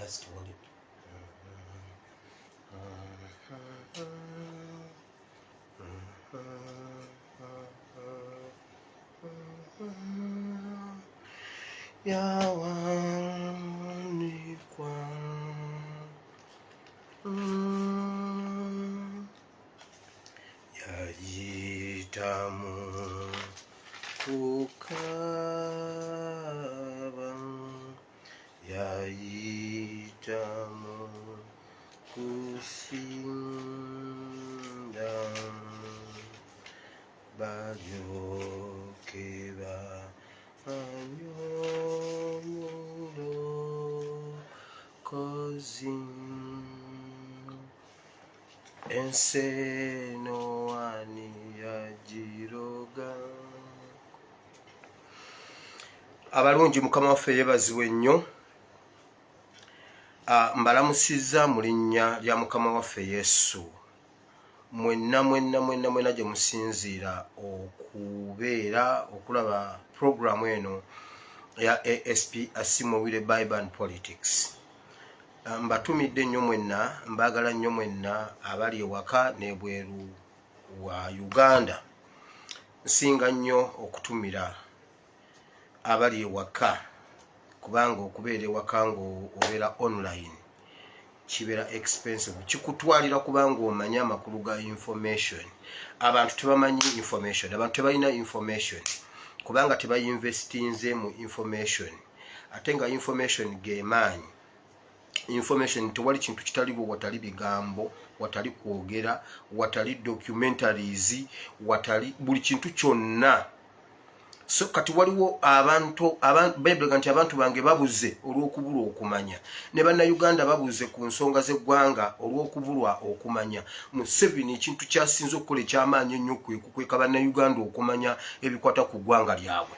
last one. Yawanikwa yayitamu kukaba yayitamu kusinda balyokeba anyomulo kozi enseno ani yajiroga. Abalungi mukama waffe yebaziwe nnyo. Mbalamusizza mu linnya lya mukama waffe Yesu. Mwenna gye musinziira okubeera okulaba programu eno ya ASP Asimowire Bible and Politics. Mbatumidde nnyo mwenna, mbagala nnyo mwenna abali ewaka n'ebweru wa Uganda. Nsinga nnyo okutumira abali ewaka kubanga okubeera ewaka ng'obeera online kibeera expensive, kikutwalira kubanga omanya amakulu ga information. Abantu tebamanyi information, abantu tebalina information kubanga tebayinvestinze mu information. Ate nga information gemaanyi. Information tewali kintu kitaliwo watali bigambo, watali kwogera, watali documentaries, watali buli kintu kyonna. So kati waliwo abantu Bible ganti abantu bange babuze olw'okubulwa okumanya. Ne bannayuganda babuze ku nsonga z'eggwanga olw'okubulwa okumanya. Museveni ekintu kyasinze okukola ekyamaanyi ennyo kweka bannayuganda okumanya ebikwata ku ggwanga lyabwe.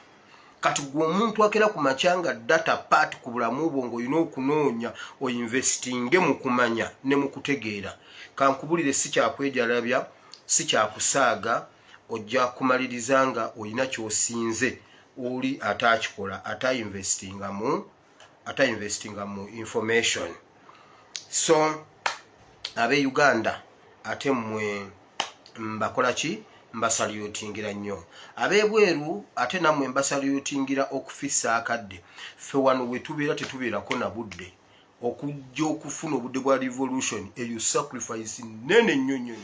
Kati gwe omuntu akera ku makyanga data part ku bulamu bwo ng'olina okunoonya oinvestinge mu kumanya ne mu kutegeera. Kankubulire si kyakwejalabya, si kyakusaaga, ojja kumaliriza nga olina ky'osinze oli atakikola, atainvestinga mu information. So abe Uganda ate mmwe mbakola ki? Mbasalutingira nnyo. Abebweru ate nammwe mbasalutingira okufissa akadde. Ffe wano we tubeera tetubeerako na budde okujja okufuna obudde bwa revolution eyo sacrifice nene nnyo.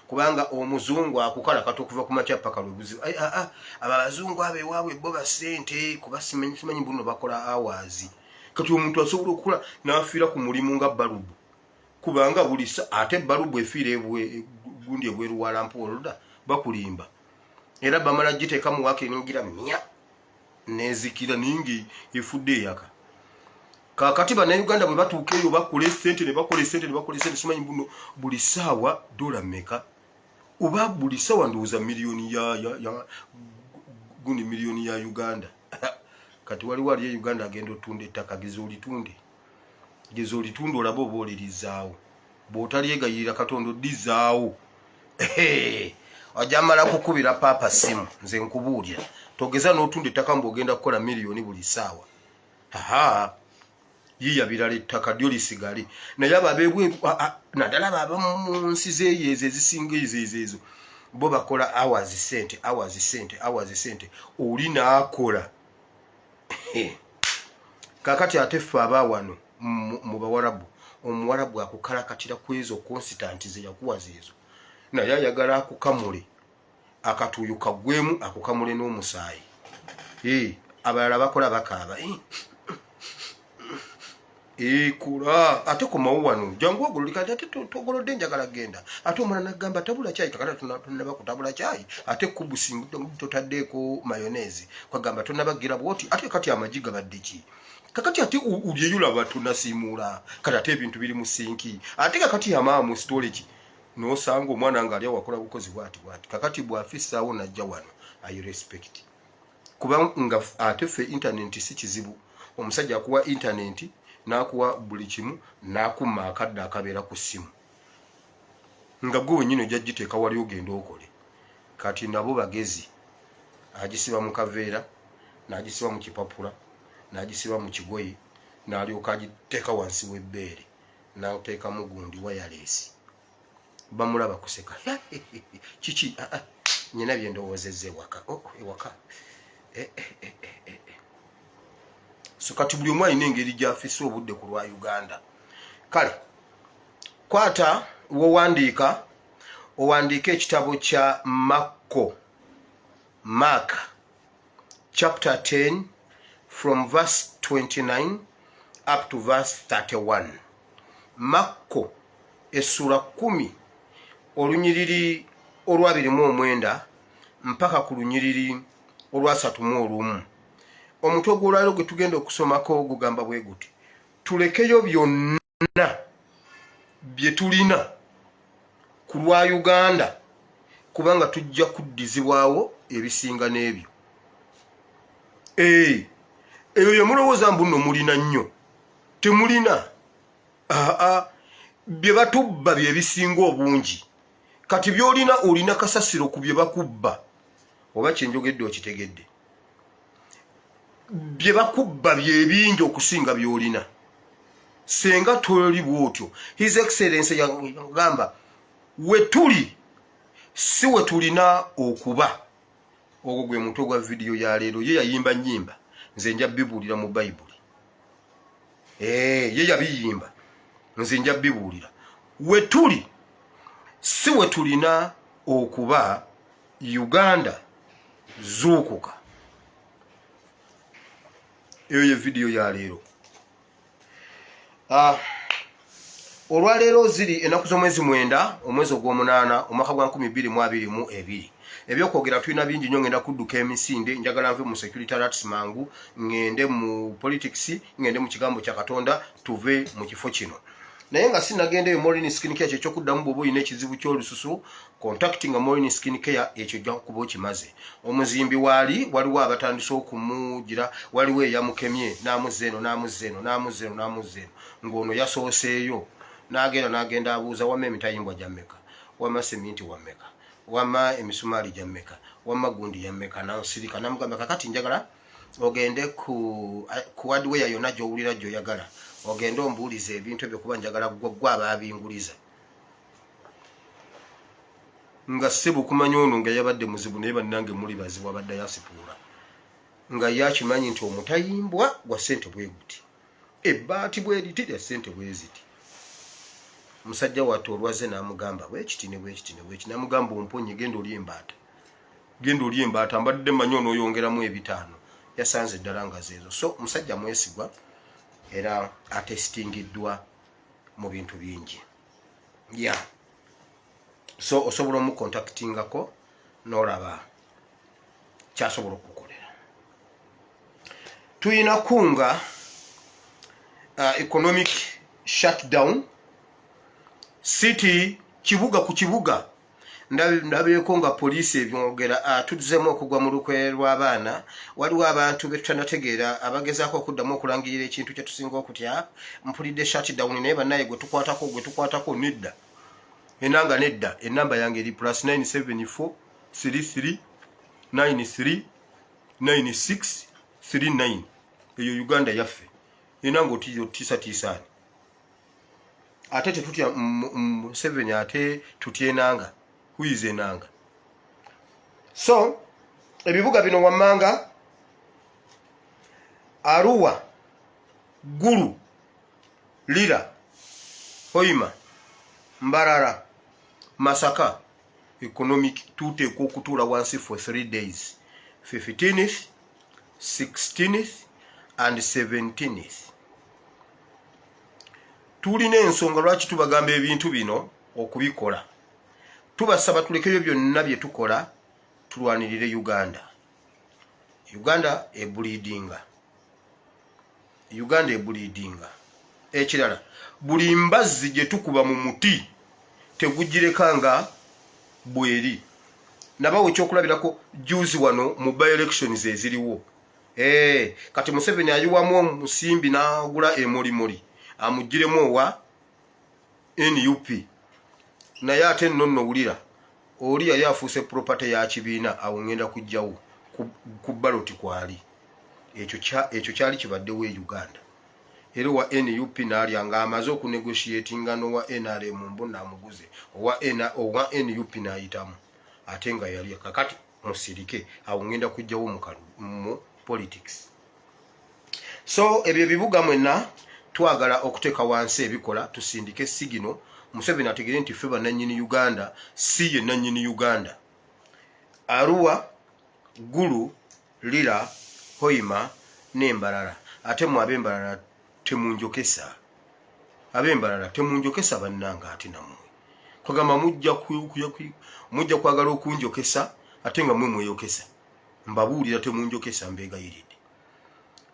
Kubanga omuzungu akukala kati okuva ku makya paka lwebuzibu. Abazungu abeewaabwe bo basente kuba simanyi buno bakola hours. Kati omuntu asobola okukola n'afiira ku mulimu nga balubu. Kubanga bulisa ate balubu efiira gundi ebweru wa lampoolda bakulimba. Era bamala giteeka mu waka eningira mya nezikira ningi efudde eyaka. Kakati bannayuganda bwe batuuka eyo bakola esente ne bakola esente simanyi buno buli ssaawa dola mmeka? Oba buli ssaawa ndowooza miliyoni ya Uganda. Kati waliwo ali Uganda agenda otunda ettaka geza olitunde olabe oba olirizaawo. Bw'otalyegayirira Katonda oddizaawo. Ojamala kukubira paapa simu nze nkubuulira. Togeza n'otunda ettaka mbw'ogenda kukola miliyoni buli ssaawa. Yiya birala ettaka lyo lisigale. Naye ababebweru naddala baba mu nsi zeeyo ezisinga ezo bo bakola hours sente. Oli n'akola. Kakati ate ffe aba wano mu Bawarabu, Omuwarabu akukalakatira ku ezo constant ze yakuwaza ezo. Naye ayagala akukamule akatuuyo kaggwemu akukamule n'omusaayi. Abalala bakola bakaaba. Kula ate komawo wano jangu ogololika ate togolodde njagala genda. Ate omwana nagamba tabula chai kakata tunaba kutabula chai. Ate kubusi totaddeeko mayonnaise. Kwagamba tonabagira bwoti ate kati amajiga baddeki. Kakati ate ulyeyulaba tunasiimula. Kati ate ebintu biri mu sinki. Ate kakati amaamu storage. N'osanga omwana nga alya wakola bukozi bwati. Kakati bw'afissaawo najja wano. I respect. Kuba nga ate ffe internet si kizibu. Omusajja akuwa internet nakuwa buli kimu nakuma akadde akabeera ku ssimu. Nga gwe wennyini ojja giteeka wali ogenda okole. Kati nabo bagezi. Agisiba mu kaveera, n'agisiba mu kipapula, n'agisiba mu kigoye, n'alyoka agiteeka wansi w'ebbeere n'ateekamu gundi wireless. Bamulaba kuseka. Kiki? Nyina bye ndowoozezza ewaka. Ewaka. So kati buli omu alina engeri gy'afisse obudde ku lwa Uganda. Kale, kwata wowandiika, owandiika ekitabo kya Mark chapter 10 from verse 29 up to verse 31. Makko essula 10 olunyiriri olwa 29 mpaka ku lunyiriri olwa 31. Omutwe gw'olwaliro gwe tugenda okusomako gugamba bwe guti: tulekeyo byonna bye tulina ku lwa Uganda, kubanga tujja kuddizibwawo ebisinga n'ebyo. Eyo ye mulowooza mbu nno mulina nnyo. Temulina. Bye batubba bye bisinga obungi. Kati by'olina olina kasasiro ku bye bakubba. Oba kye njogedde okitegedde. Bye bakubba bye bingi okusinga by'olina. Senga toli bwotyo. His Excellency yagamba we tuli si we tulina okuba. Ogwo gwe mutwe gwa video ya leero. Ye yayimba nnyimba nze nja bibuulira mu Bayibuli. Ye yabiyimba nze nja bibuulira. We tuli si we tulina okuba. Uganda zuukuka. Eyo ye video ya leero. Olwaleero ziri ennaku z'omwezi 9 omwezi ogw'omunaana omwaka gwa 2022. Ebyokwogera tulina bingi nnyo. Ngenda kudduka emisinde, njagala nve mu security alerts mangu, ngende mu politics, ngende mu kigambo kya Katonda, tuve mu kifo kino. Naye nga sinagenda Morin Skin Care ky'okuddamu bw'oba olina ekizibu ky'olususu, contacting Morin Skin Care ekyo ojja kuba okimaze. Omuzimbi waliwo abatandise okumugira, waliwo eyamukemye n'amuzzeeno ng'ono yasooseeyo n'agenda abuuza wamma emitayimbwa gya mmeka, wamma seminti wammeka, wamma emisumaali gya mmeka, wamma gundi ya mmeka, n'asirika n'amugamba kakati njagala ogende ku hardware yonna gy'owulira gy'oyagala, ogende ombuulize ebintu ebyo kuba njagala gwe abaabinguliza. Nga ssebo kumanya ono nga yabadde muzibu naye bannange muli bazibu abadde yasipuula. Nga yakimanyi nti omutayimbwa gwa ssente bwe guti. Ebbaati bwe liti lya ssente bwe ziti. Musajja wattu olwaze n'amugamba bwekiti n'amugamba omponye genda oli embaata. Mbadde manyi onooyongeramu 5. Yasanze ddala nga zeezo. So musajja mwesigwa era atestingiddwa mu bintu bingi. So osobola omukontaktingako n'olaba kyasobola okukolera. Tuyina kunga economic shutdown. City kibuga ku kibuga ndabeeko nga poliisi ebyongera tuzzemu okugwa mu lukwe lw'abaana. Waliwo abantu betutanategeera abagezaako okuddamu okulangirira ekintu kye tusinga okutya. Mpulidde shutdown naye bannaye gwe tukwatako nedda. Enanga nedda. Ennamba yange eri +974 33 93 96 39. Eyo Uganda yaffe. Enanga otiisatiisaani. Ate tetutya 7 ate tutya enanga. Huize enanga. So ebibuga bino wammanga Arua, Gulu, Lira, Hoima, Mbarara, Masaka economic tuteekwa okutuula wansi for 3 days, 15th, 16th and 17th. Tulina ensonga lwaki tubagamba ebintu bino okubikola. Tubasaba tulekeyo byonna bye tukola tulwanirire Uganda. Uganda ebulidinga. Ekirala buli mbazzi gye tukuba mu muti tegugirekanga bweri. Nabawo ekyokulabirako juzi wano mu by-elections eziriwo. Kati Museveni ayiwamu omusimbi n'agula emolimoli amugiremu owa NUP. Naye ate nno wulira oli yali afuuse property ya kibiina awo ngenda kujjawo ku ballot kwali. Ekyo kyali kibaddewo e Uganda. era wa NUP n'alyanga amaze okunegotiatinga n'owa NRM mbona amuguze owa NUP n'ayitamu ate nga yali kakati musirike awo ngenda kujjawo mu politics. So ebyo bibuga mwenna twagala okuteeka wansi ebikola tusindike sigino Museveni ategere nti ffe bannannyini Uganda si ye nannyini Uganda. Arua, Gulu, Lira, Hoima n'Embalala. Ate mu ab'Embalala temunjokesa. Ab'Embalala temunjokesa bannanga ate nammwe. Kwagamba mujja kwagala okunjokesa ate nga mmwe mweyokesa. Mbabuulira temunjokesa mbeegayiridde.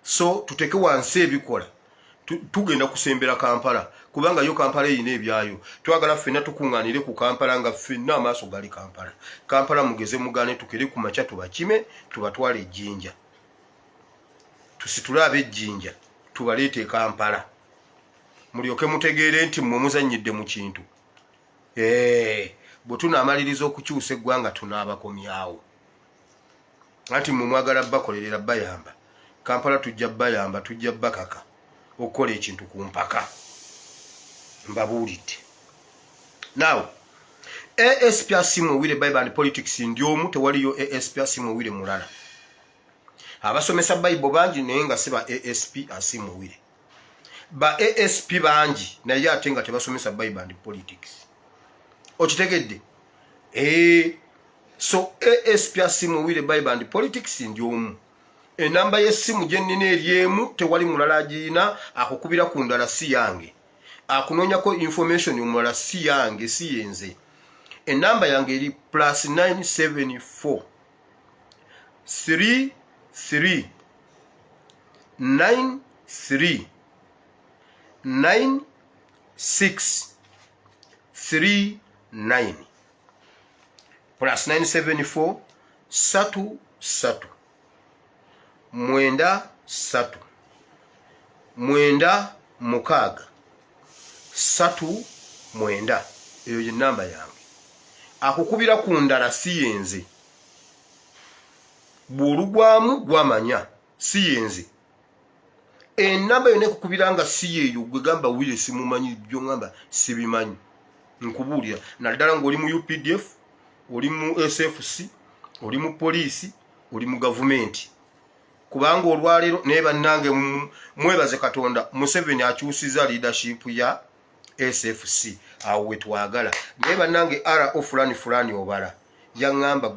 So tuteke wansi ebikola. Tugenda kusembera Kampala kubanga yo Kampala eyina ebyayo. Twagala ffenna tukungaanire ku Kampala nga ffenna amaaso gali Kampala. Kampala mugeze mugane tukere ku makya tubakime tubatwale ejjinja. Tusitule ab'ejjinja tubaleete Kampala. Mulyoke mutegeere nti mmwe muzannyidde mu kintu. Bwe tunaamaliriza okukyusa eggwanga tunaabakomyawo. Anti mmwe mwagala bakolerera bayamba. Kampala tujja bayamba tujja bakaka okukola ekintu ku mpaka. Mbabuulidde. Now, ASP Asimuwire Bible and Politics ndyomu tewaliyo ASP Asimuwire mulala. Abasomesa Bible bangi naye nga si ba ASP Asimuwire. Ba ASP bangi naye ate nga tebasomesa Bible and Politics. Okitegedde? So ASP Asimuwire Bible and Politics ndyomu. Enamba y'essimu gye nnina eryemu tewali mulala agirina akukubira ku ndala si yange. Akunoonyako information omulala si yange si yenze. Enamba yange eri +974 33 93 96 39 +974 33 mwenda 3 mwenda mukaaga 3 mwenda. Eyo ye namba yange. Akukubira ku ndala si yenze. Bwolugwamu gwamanya si yenze. Enamba yone kukubira nga si yeyo gwe gamba wile simumanyi byo ngamba sibimanyi. Nkubuulira naddala ng'oli mu UPDF, oli mu SFC, oli mu poliisi, oli mu gavumenti. Kubanga olwaleero naye bannange mwebaze Katonda Museveni akyusiza leadership ya SFC awo wetwagala. Naye bannange RO fulani obala yaŋŋamba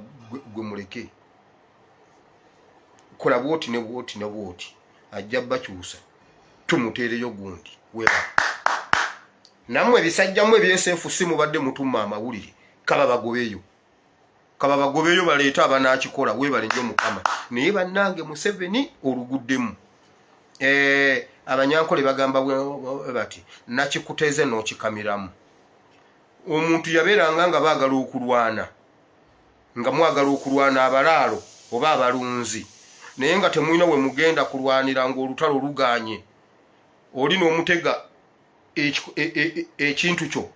gwe muleke. Kola bwoti ne bwoti ne bwoti ajja bakyusa tumuteereyo gundi weba. Nammwe ebisajjamu ebya SFC mubadde mutumma amawulire kaba bagobeyo. Kaba bagobeyo baleeta abanaakikola webale nnyo Mukama. Naye bannange Museveni oluguddemu. Abanyankole bagamba bati nakikuteeze n'okikamiramu. Omuntu yabeeranga nga baagala okulwana. Nga mwagala okulwana abalaalo oba abalunzi. Naye nga temulina we mugenda kulwanira ng'olutalo luganye. Oli n'omutega ekintu kyo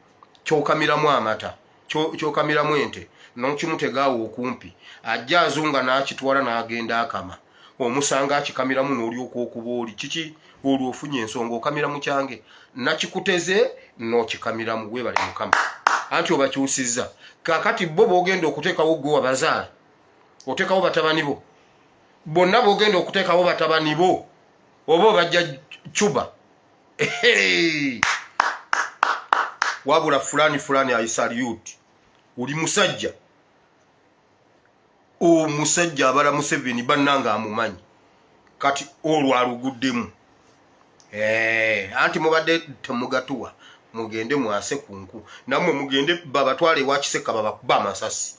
ky'okamiramu amata. Ky'okamiramu ente. N'okimutegaawo okumpi. Ajja azunga n'akitwala n'agenda akama. Omusanga akikamiramu n'olyoka okuba oli kiki olwo ofunye ensonga okamiramu kyange. Nakikuteze n'okikamiramu webale Mukama. Anti obakyusizza. Kakati bo boogenda okuteekawo gwe wabazaala. Oteekawo batabani bo. Bonna boogenda okuteekawo batabani bo. Oba obajja Cuba. Wabula fulani ayisaliyuti. Oli musajja. Omusajja abala Museveni bannanga amumanyi. Kati olwo aluguddemu. Anti mubadde temugatuwa. Mugende mwase kunku. Nammwe mugende babatwale ewa Kiseka babakuba amasasi.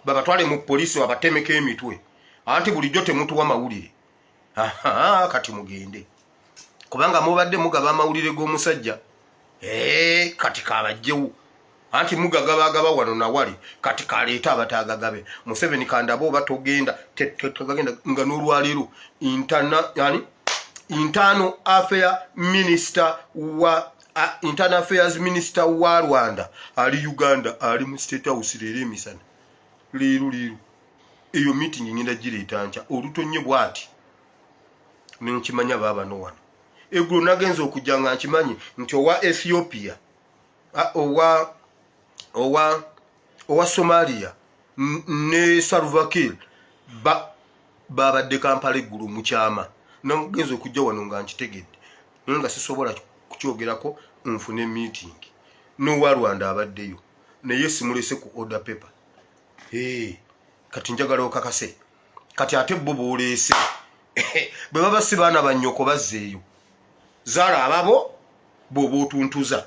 Babatwale mu poliisi babatemeko emitwe. Anti bulijjo temutuwa mawulire. Kati mugende. Kubanga mubadde mugaba amawulire g'omusajja. Kati kabajjewo. Anti mugagabagaba wano na wali kati kaleeta abatagagabe. Museveni kandabo oba togenda tetagenda nga n'olwaleero Internal Affairs Minister wa Rwanda ali Uganda ali mu State House leero emisana. Leero eyo meeting ngenda gireeta ncha olutonye bwati. Ninkimanya baba no wano. eggulo nagenza okujja nga nkimanyi nti owa Ethiopia owa Somalia ne Salva Kiir babadde Kampala eggulo mu kyama. Nagenza okujja wano nga nkitegedde naye nga sisobola kukyogerako nfune meeting n'owa Rwanda abaddeyo naye simulese ku order paper. Kati njagala okakase kati ate bo booleese bwe baba si baana bannyoko bazzeeyo zaala ababo bw'oba otuntuza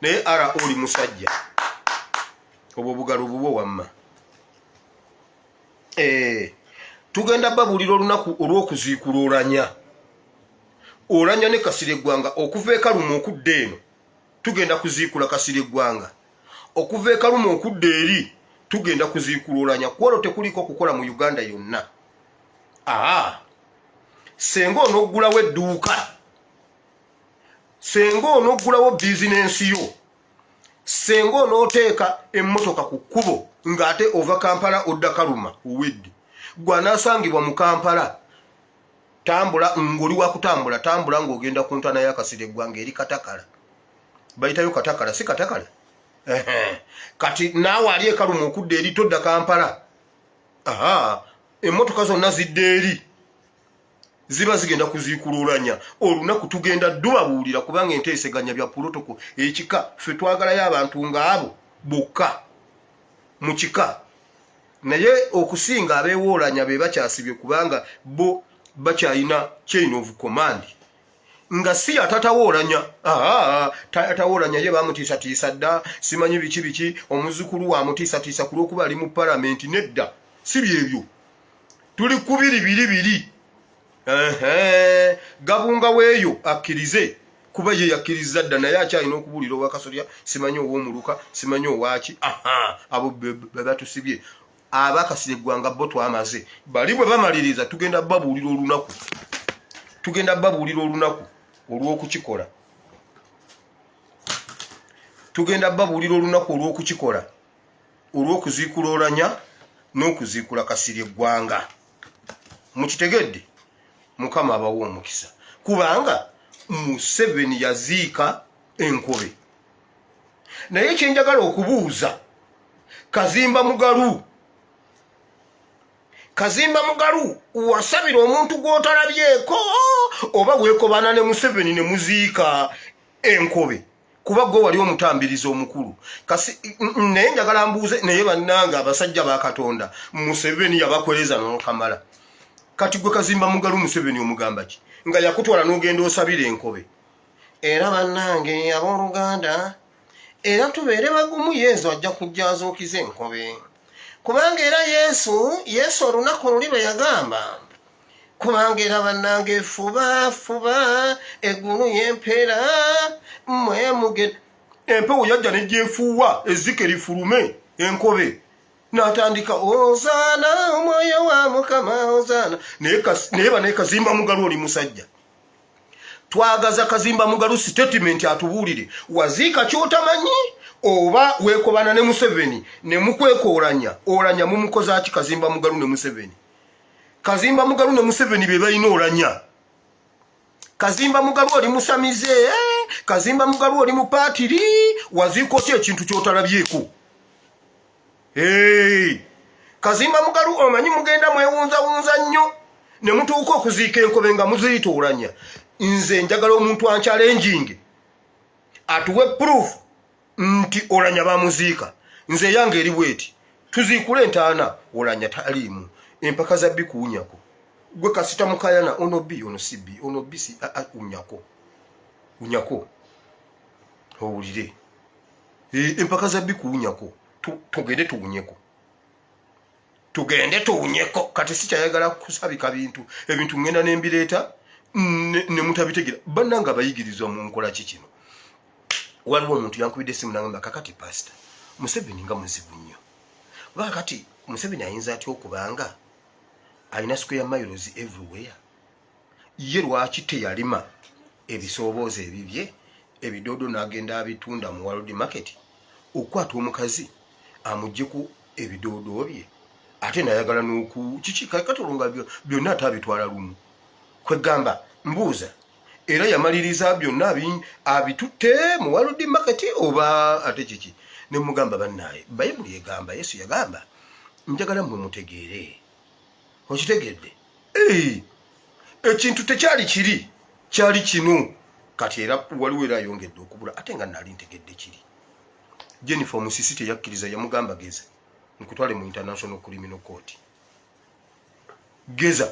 naye ara oli musajja obwo bugalo bubwo wamma. Tugenda babuulira olunaku olw'okuziikula Olanya ne Kasirye Egwanga okuva e Kaluma okudda eno tugenda kuziikula Kasirye Egwanga, okuva e Kaluma okudda eri tugenda kuziikula Olanya. Kwolwo tekuliko kukola mu Uganda yonna. Senga onoggulawo edduuka, senga onoggulawo bizinensi yo, senga onooteeka emmotoka ku kkubo ng'ate ova Kampala odda Kaluma owedde, gwanasangibwa mu Kampala tambula ng'oli wa kutambula tambula ng'ogenda ku ntana ya Kasirye Egwanga eri Katakala. Bayitayo Katakala, si Katakala? Kati naawe ali e Kaluma okudda eri todda Kampala. Emmotoka zonna zidde eri ziba zigenda kuziikula Olanya. Olunaku tugenda dubabuulira kubanga enteeseganya bya protocol ekika ffe twagalayo abantu ng'abo bokka mu kika. Naye okusinga abeewa Olanya be bakyasibye kubanga bo bakyayina chain of command nga si atatawo Olanya. Tatawo Olanya ye bamutiisatiisa dda simanyi biki omuzukulu wa mutiisatiisa ku lw'okuba ali mu palamenti. Nedda si byebyo, tuli ku biri Gabunga weeyo akkirize kuba ye yakkiriza dda naye akyalina okubuulira owa Kasolya simanyi ow'omuluka simanyi owaki. Abo be batusibye. Aba Kasirye Egwanga bo twamaze bali bwe bamaliriza tugenda babuulira olunaku olw'okukikola. Tugenda babuulira olunaku olw'okukikola olw'okuziikula Olanya n'okuziikula Kasirye Egwanga. Mukitegedde? Mukama abawo omukisa kubanga Museveni yaziika enkobe. Naye kyenjagala okubuuza Kazimba Mugalu wasabira omuntu gw'otalabyeko oba weekobana ne Museveni ne muziika enkobe kuba gwe wali omutambiriza omukulu. Naye njagala mbuuze naye bannanga abasajja ba Katonda Museveni yabakwereza n'okamala. Kati gwe Kazimba Mugalu Museveni omugamba ki? Nga yakutwala n'ogenda osabira enkobe. Era bannange abooluganda era tubeere bagumu Yesu ajja kujja azookiza enkobe. Kubanga era Yesu olunaku luli bwe yagamba kubanga era bannange fuba eggulu y'empeera mwemugenda. Empewo yajja n'egyefuuwa ezzike lifulume enkobe n'atandika Ozaana omwoyo wa Mukama Ozaana. Naye bane Kazimba Mugalu oli musajja. Twagaza Kazimba Mugalu statement atubuulire waziika ky'otamanyi oba weekobana ne Museveni ne mukweka Olanya mumukoza ki Kazimba Mugalu ne Museveni? Kazimba Mugalu ne Museveni be balina Olanya. Kazimba Mugalu oli musamize, Kazimba Mugalu oli mupaatiri, waziika otya ekintu ky'otalabyeko? Kazimba Mugalu omanyi mugenda mwewunzawunza nnyo ne mutuuka okuziika enkobe nga muziyita Olanya. Nze njagala omuntu anchallenging atuwe proof nti Olanya bamuziika. Nze yange eri bweti tuziikule entaana Olanya taliimu empaka za bikuunyako. Gwe kasita mukayana ono B ono CB ono BC unyako owulire empaka za bikuunyako tugende tuwunyeko. Kati sikyayagala kusabika ebintu ngenda n'embireeta ne mutabitegera. Bannanga abayigirizwa mu nkola kikino. Waliwo omuntu yankubidde essimu n'agamba kakati pastor Museveni nga muzibu nnyo. Oba kati Museveni ayinza atya okubanga alina square miles everywhere? Ye lwaki teyalima ebisooboozi ebibye ebidoodo n'agenda abitunda mu world market okwata omukazi amugjeku ebidoodo bye ate nayagala n'oku kiki kati olunga byonna atabitwala lumu? Kwegamba mbuuza era yamaliriza byonna abitutte mu World Market oba ate kiki ne mugamba bannaye Bayibuli egamba Yesu yagamba njagala mmwe mutegeere okitegedde ekintu tekyali kiri kyali kino kati era waliwo era ayongedde okubula ate nga nali ntegedde kiri Jennifer Musisi teyakkiriza yamugamba geza nkutwale mu International Criminal Court geza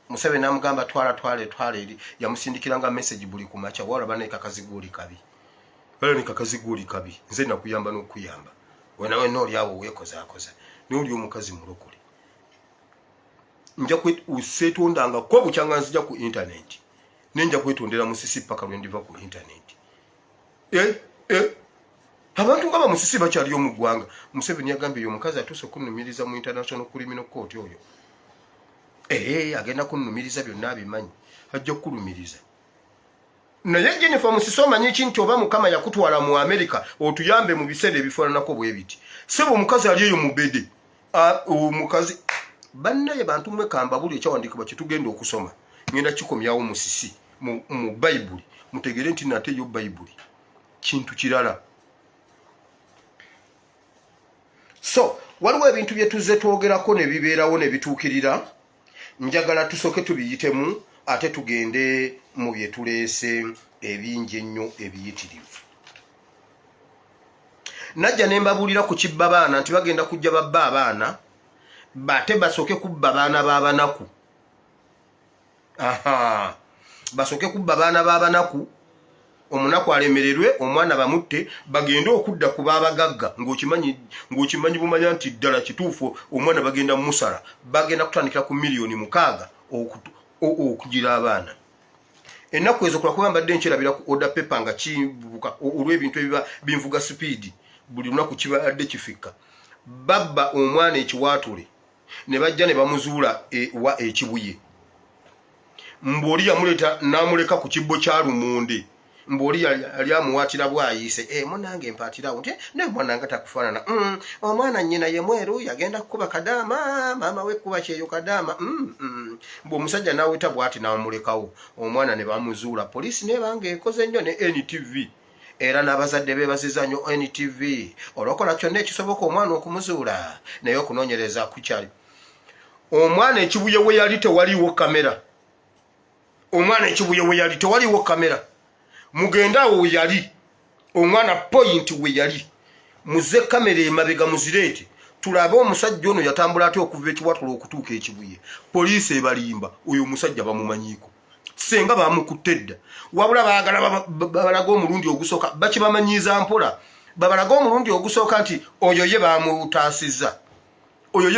Museveni namugamba twala eri yamusindikiranga message buli kumacha wala bana kakaziguli kabi wala ni kakaziguli kabi nze nakuyamba n'okuyamba wenawe noli awo wekoza noli omukazi mulokole nja usetondanga kwa bukyanga nzija ku internet nenja kwetondera Musisi paka lwendiva ku internet abantu ngaba Musisi bakyali mu ggwanga Museveni yagambye yo mukazi atuse kunumiriza mu International Criminal Court oyo agenda kunumiriza byonna abimanyi ajja kulumiriza naye Jennifer Musisi omanyi kintu oba mukama yakutwala mu America otuyambe mu biseera ebifaananako bwe biti sebo omukazi ali eyo mu bede omukazi bannaye bantu mwe kamba buli ekyawandikibwa kitugenda okusoma ngenda kikomyawo Musisi mu Bayibuli mutegere nti nate yo Bayibuli kintu kirala so waliwo ebintu bye tuzze twogerako ne bibeerawo ne bituukirira njagala tusoke tubiyitemu ate tugende mu byetuleese ebingi ennyo ebiyitirivu najja ne mbabuulira ku kibba baana nti bagenda kujja babba abaana bate basoke kubba baana b'abanaku basoke kubba baana b'abanaku omunaku alemererwe omwana bamutte bagende okudda ku babagagga ng'okimanyi bumanya nti ddala kituufu omwana bagenda musala bagenda kutandikira ku $6,000,000 okugira abaana ennaku ezo kulwakuba mbadde nkyerabira ku order paper nga kibuka olw'ebintu ebiba binvuga speed buli lunaku kibadde kifikka babba omwana ekiwaatule ne bajja ne bamuzuula wa ekibuye mboli yamuleta namuleka ku kibbo kya lumonde mboli yali amuwaatira bwayise munange empatirawo nti ne mwana nga takufaanana omwana nnyina ye mweru yagenda kukuba kadaama maama we kuba kyeyo kadaama bw'omusajja n'aweta bw'ati n'amulekawo omwana ne bamuzuula poliisi nebanga ekoze nnyo ne NTV era n'abazadde beebaziza nnyo NTV olwokola kyonna ekisoboka omwana okumuzuula naye okunoonyereza kukyali omwana ekibuye we yali tewaliiwo kamera mugenda we yali omwana point we yali muze kamera emabega muzireete tulabe omusajja ono yatambula ate okuva ekiwatula okutuuka ekibuye poliisi ebalimba oyo omusajja bamumanyiiko senga bamukutte dda wabula baagala babalaga omulundi ogusooka bakibamanyiiza mpola babalaga omulundi ogusooka nti oyo ye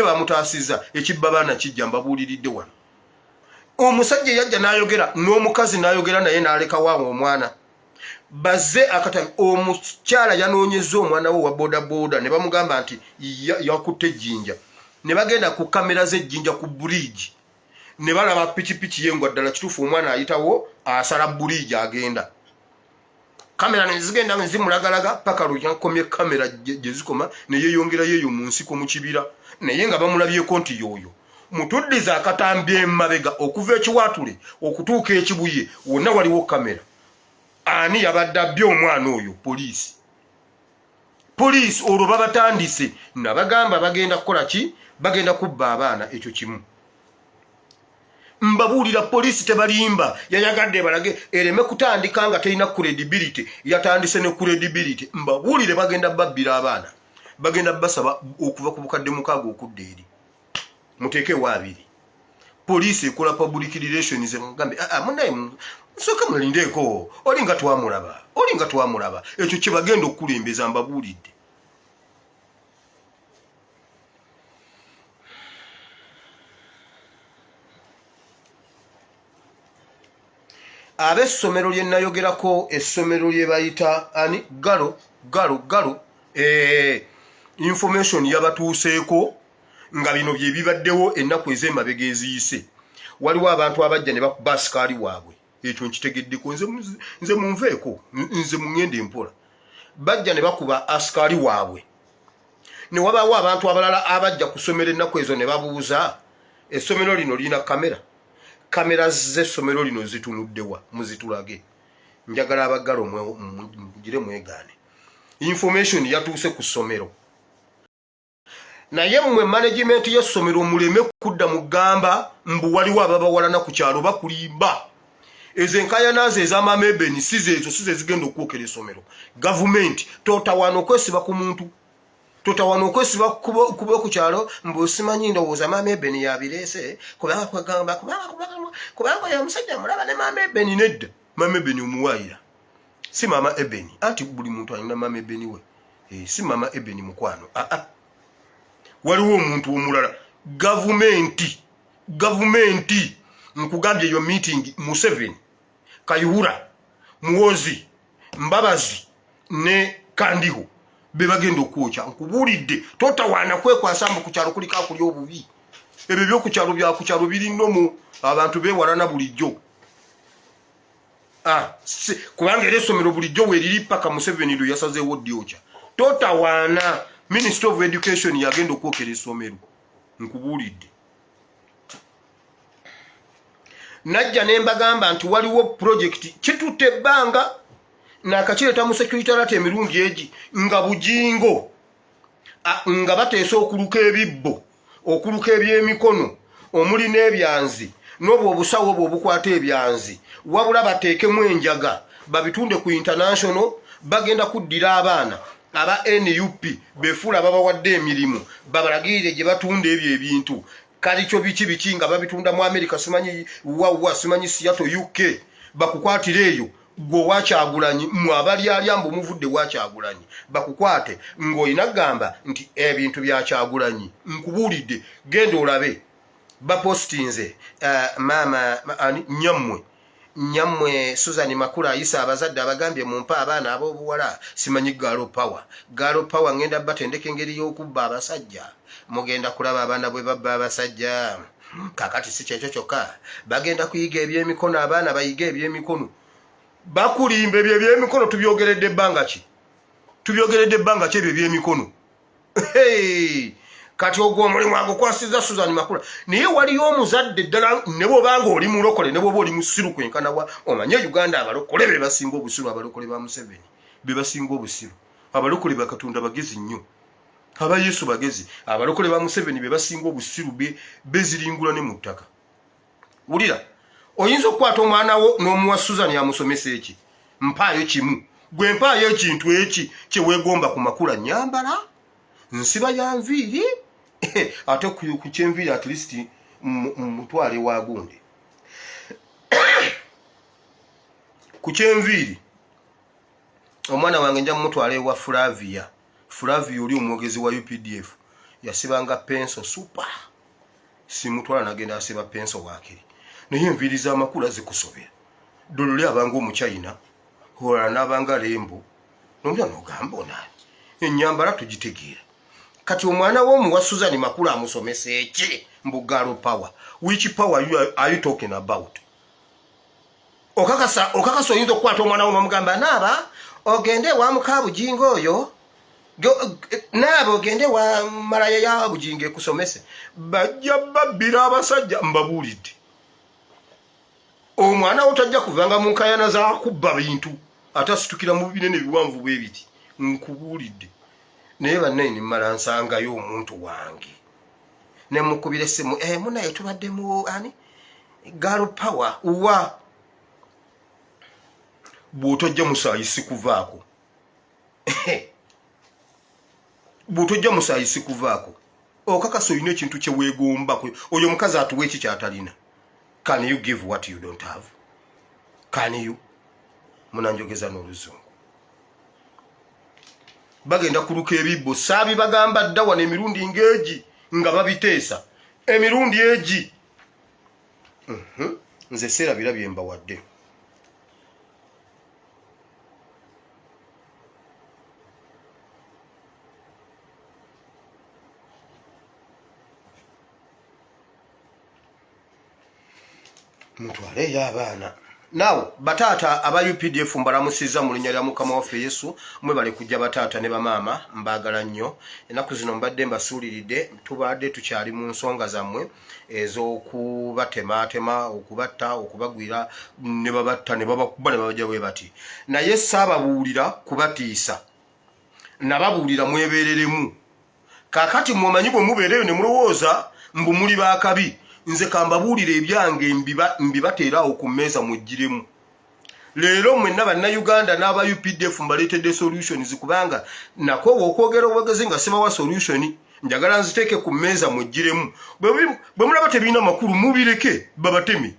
bamutaasizza ekibba baana kijja mbabuuliridde wano omusajja yajja n'ayogera n'omukazi n'ayogera naye n'alekawo omwana bazze akatami omukyala yanoonyezza omwana we wa bodaboda ne bamugamba nti yakutte ejjinja ne bagenda ku kamera z'ejjinja ku bridge ne balaba pikipiki ye ngwa ddala kituufu omwana ayitawo asala bridge agenda kamera ne zigenda ne zimulagalaga paka lwe kamera gye zikoma ne yeeyongerayo eyo mu nsiko mu kibira naye nga bamulabyeko nti yoyo mutuddiza akatambi emabega okuva ekiwaatule okutuuka ekibuye wonna waliwo kamera ani yabadde abbye omwana oyo poliisi olwo babatandise nabagamba bagenda kukola ki bagenda kubba abaana ekyo kimu mbabuulira poliisi tebalimba yayagadde balage ereme kutandika nga terina credibility yatandise ne credibility mbabuulire bagenda babbira abaana bagenda basaba okuva ku bukadde 6 okudda eri muteekewo 2 poliisi ekola public relations ngambe munaye soka mulindeeko olinga twamulaba ekyo kye bagenda okukulembeza mbabuulidde ab'essomero lye nayogerako essomero lye bayita ani galo information yabatuuseeko nga bino bye bibaddewo ennaku ez'emabega eziyise waliwo abantu abajja ne bakuba asikaali waabwe ekyo nkitegeddeko nze munveeko nze mungende empola bajja ne bakuba asikaali waabwe ne wabaawo abantu abalala abajja kusomera ennaku ezo ne babuuza essomero lino lirina kamera z'essomero lino zitunuddewa muzitulage njagala abaggalo mugire mwegaane information yatuuse ku ssomero naye mmwe management y'essomero muleme kudda mugamba mbu waliwo ababawalana ku kyalo bakulimba ezo enkayanazo ez'amamebeni sizeezo zigenda okwokera essomero gavumenti totawaana okwesiba ku muntu totawaana okwesiba kuba ku kyalo mbu simanyi ndowooza mamebeni yabireese kubanga kwegamba kubanga ya musajja mulaba ne mamebeni nedda mamebeni omuwaayira si mama ebeni anti buli muntu alina mamebeni we si mama ebeni mukwano waliwo omuntu omulala gavumenti nkugambye eyo meeting Museveni Kayihura Muwozi Mbabazi ne Kandiho bebagenda okwokya nkubuulidde totawaana kwekwasa mbu ku kyalo kuliko akulya obubi ebyo byokukyalo byakukyalo birinomu abantu bewalana bulijjo kubanga era essomero bulijjo weriri paka Museveni lwe yasazeewo dyokya totawaana Minister of Education yagenda okwokera essomero nkubuulidde najja nembagamba nti waliwo project kitutte ebbanga nakakireta mu secretariat emirundi egi nga bujingo nga bateesa okuluka ebibbo okuluka ebyemikono omuli n'ebyanzi n'obwo obusawo obwo obukwata ebyanzi wabula bateekemu enjaga babitunde ku international bagenda kuddira abaana aba NUP befuula babawadde emirimu babalagirire gye batunda ebyo ebintu kali kyo biki nga babitunda mu America simanyi simanyi Seattle UK bakukwatire eyo gwe wakyagulanyi mu abalyambu muvudde wakyagulanyi bakukwate ng'olina gamba nti ebintu byakyagulanyi nkubuulidde genda olabe bapostinze mama nyammwe Susan Makula ayisa abazadde abagambye mumpa abaana ab'obuwala simanyi galo power ngenda batendeka engeri y'okubba abasajja mugenda kulaba abaana bwe babba abasajja kakati si kyekyo kyokka bagenda kuyiga ebyemikono abaana bayiga ebyemikono bakulimba ebyo ebyemikono tubyogeredde ebbanga ki ebyo ebyemikono kati ogwo omulimu agukwasiza Susan Makula naye waliyo omuzadde ddala ne bw'obanga oli mulokole ne bw'oba oli musiru kwenkanawa omanye Uganda abalokole be basinga obusiru abalokole ba Museveni be basinga obusiru abalokole bakatonda bagezi nnyo aba Yesu bagezi abalokole ba Museveni be basinga obusiru beziringula ne mu ttaka wulira oyinza okukwata omwana wo n'omuwa Susan yamusomesa eki mpaayo kimu gwe mpaayo ekintu eki kyeweegomba ku Makula nyambala nsiba ya nviiri ate ku kyenviiri at least mutwale wa gundi ku kyenviiri omwana wange nja mutwale wa Flavia oli omwogezi wa UPDF yasibanga penso super simutwala nagenda asiba penso wakiri naye enviiri z'amakula zikusobera dolole abanga omuchina hola n'abanga lembo nomwana ogamba onani ennyambala tugitegeera kati omwana w'omuwa Susan Makula amusomesa eki mbugalo power which power are you talking about okakasa oyinza okukwata omwana wo n'omugamba naaba ogende wa mukabujingo oyo naaba ogende wa malaya ya bujingo ekusomese bajja babbira abasajja mbabuulidde omwana wo tajja kuvanga mu nkayana za kubba bintu atasitukira mu binene biwanvu bwe biti nkubuulidde naye bannaini mmala nsangayo omuntu wange ne mukubira essimu munaye tubadde mu ani galo power wa bw'otojja musayisi kuvaako bw'otojja musayisi kuvaako okakasa olina ekintu kye weegomba oyo omukazi atuwa eki kyatalina. Can you give what you don't have? Can you? Munanjogeza n'oluzungu bagenda kuluka ebibbo saabi bagamba dda wano emirundi ng'egi nga babiteesa emirundi egi nze seerabira bye mbawadde mutwaleyo abaana Now batata aba UPDF mbalamusiza mu linnya lya Mukama waffe Yesu mwe bali kujja batata ne bamama mbagala nnyo enaku zino mbadde mbasuuliridde tubadde tukyali mu nsonga zammwe ez'okubatematema okubatta okubagwira ne babatta ne babakuba ne babajja bwe bati naye saababuulira kubatiisa nababuulira mwebeereremu kaakati mumanyi bwe mubeereyo ne mulowooza mbu muli baakabi nze kambabuulira ebyange mbibateerawo ku mmeeza mujjiremu leero mwenna bannayuganda n'aba UPDF mbaleetedde solutions kubanga nakoowa okwogera obwogezi nga sibawa solution njagala nziteeke ku mmeeza mujjiremu bwe mulaba tebirina makulu mubireke babatemi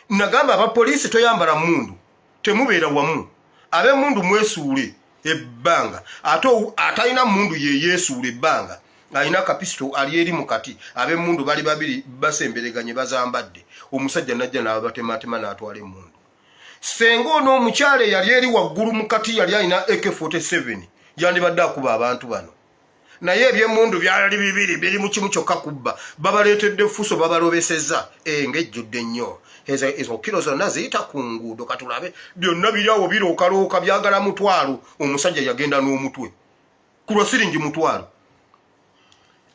nagamba abapoliisi toyambala mundu temubeera wamu ab'emundu mwesuule ebbanga ate atalina mundu yeyeesuula ebbanga alina kapisto ali eri mukati ab'emundu bali babiri basembereganye bazambadde omusajja najja n'abatematema n'atwala emundu senga ono omukyale yali eri waggulu mukati yali alina AK47 yandibadde akuba abantu bano naye eby'emundu byali bibiri biri mu kimu kyokka kubba babaleetedde fuso babalobesezza ng'ejjudde nnyo ezo kiro zonna ziyita ku nguudo katulabe byonna biryawo birookalooka byagala mutwalo omusajja yagenda n'omutwe ku lwa siringi mutwalo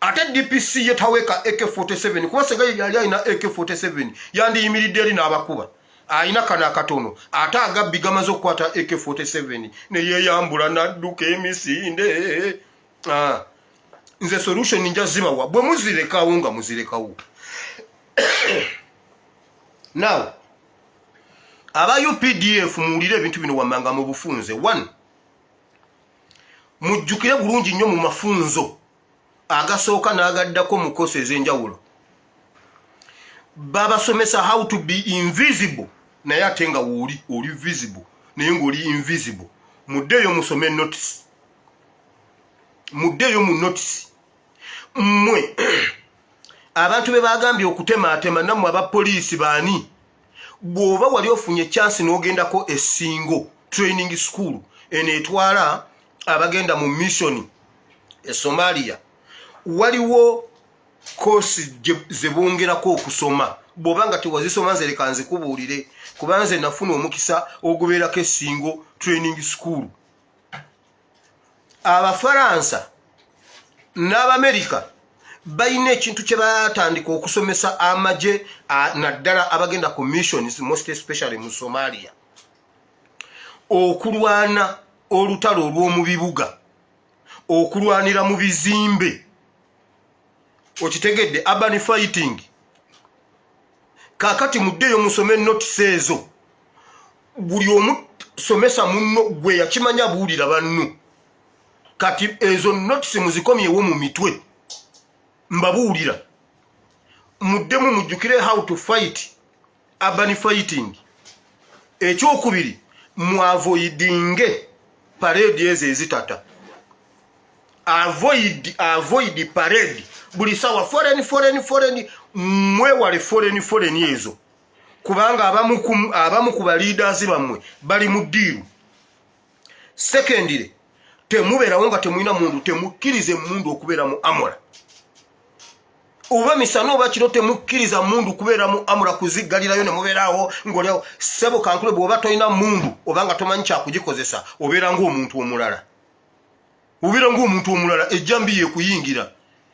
ate DPC yetaweka AK47 kuba senga yali alina AK47 yandiyimiridde eri n'abakuba ayina kana akatono ate agabbi gamaze okukwata AK47 ne yeeyambula n'adduka emisinde nze solution nja zibawa bwe muzirekawo nga muzirekawo now aba UPDF muwulire ebintu bino wammanga mu bufunze 1 mujjukire bulungi nnyo mu mafunzo agasooka n'agaddako mu kosi ez'enjawulo babasomesa how to be invisible naye ate nga oli visible naye ng'oli invisible muddeeyo musome notice muddeeyo mu notice mmwe abantu be bagambye okutematema nammwe abapoliisi baani bw'oba wali ofunye chance n'ogendako essingo training school eneetwala abagenda mu mission e Somalia waliwo kosi ze bongerako okusoma bw'oba nga tewazisoma nze leka nzikubuulire kuba nze nafuna omukisa ogubeerako essingo training school abafaransa n'abamerika balina ekintu kye batandika okusomesa amagye naddala abagenda ku missions most especially mu Somalia okulwana olutalo olw'omu bibuga okulwanira mu bizimbe okitegedde urban fighting kakati muddeeyo musome notice ezo buli omu somesa munno gwe yakimanya buulira banno kati ezo notice muzikomyewo mu mitwe mbabuulira muddemu mujjukire how to fight urban fighting ekyokubiri mwavoidinge parade ezo ezitata avoid parade buli sawa foreign mwewale foreign ezo kubanga abamu ku baleaders bammwe bali mu ddiiru secondly temubeerawo nga temulina mundu temukkirize mundu okubeera mu amura oba misano oba kiro temukkiriza mundu kubeera mu amura kuziggalirayo ne mubeerawo ng'oliawo ssebo kankule bw'oba tolina mundu oba nga tomanyi kyakugikozesa obeera ng'omuntu omulala ejjambi yekuyingira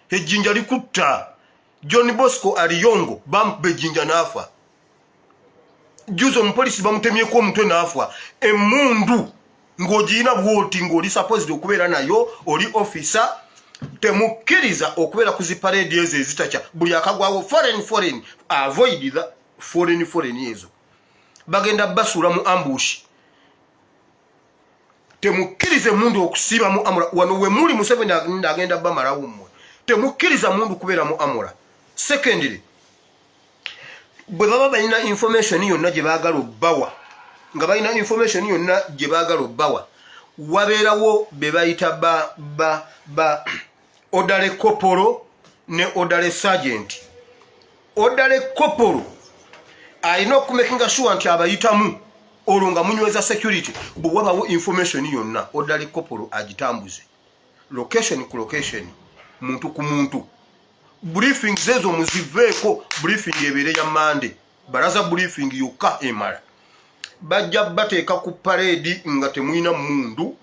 ejjinja likutta John Bosco Aliyongo bamubba ejjinja n'afa juzo omupolisi bamutemyeko omutwe n'afa emundu ng'ogiyina bwoti ng'oli supposed okubeera nayo oli officer temukkiriza okubeera ku ziparade ezo ezitakya buli akagwawo foreign avoid the foreign ezo bagenda basuula mu ambush temukkirize mundu okusiiba mu amura wano we muli Museveni agenda bamalawo mmwe temukkiriza mundu kubeera mu amura secondly bwe baba balina information yonna gye baagala obbawa nga balina information yonna gye baagala obbawa wabeerawo be bayita ba odale kopolo ne odale sergeant odale kopolo alina okumakinga sure nti abayitamu olwo nga munyweza security bwe wabawo information yonna odale kopolo agitambuze location ku location muntu ku muntu briefing zezo muziveeko briefing ebeere ya Monday baraza briefing yokka emala bajja bateeka ku parade nga temuina mundu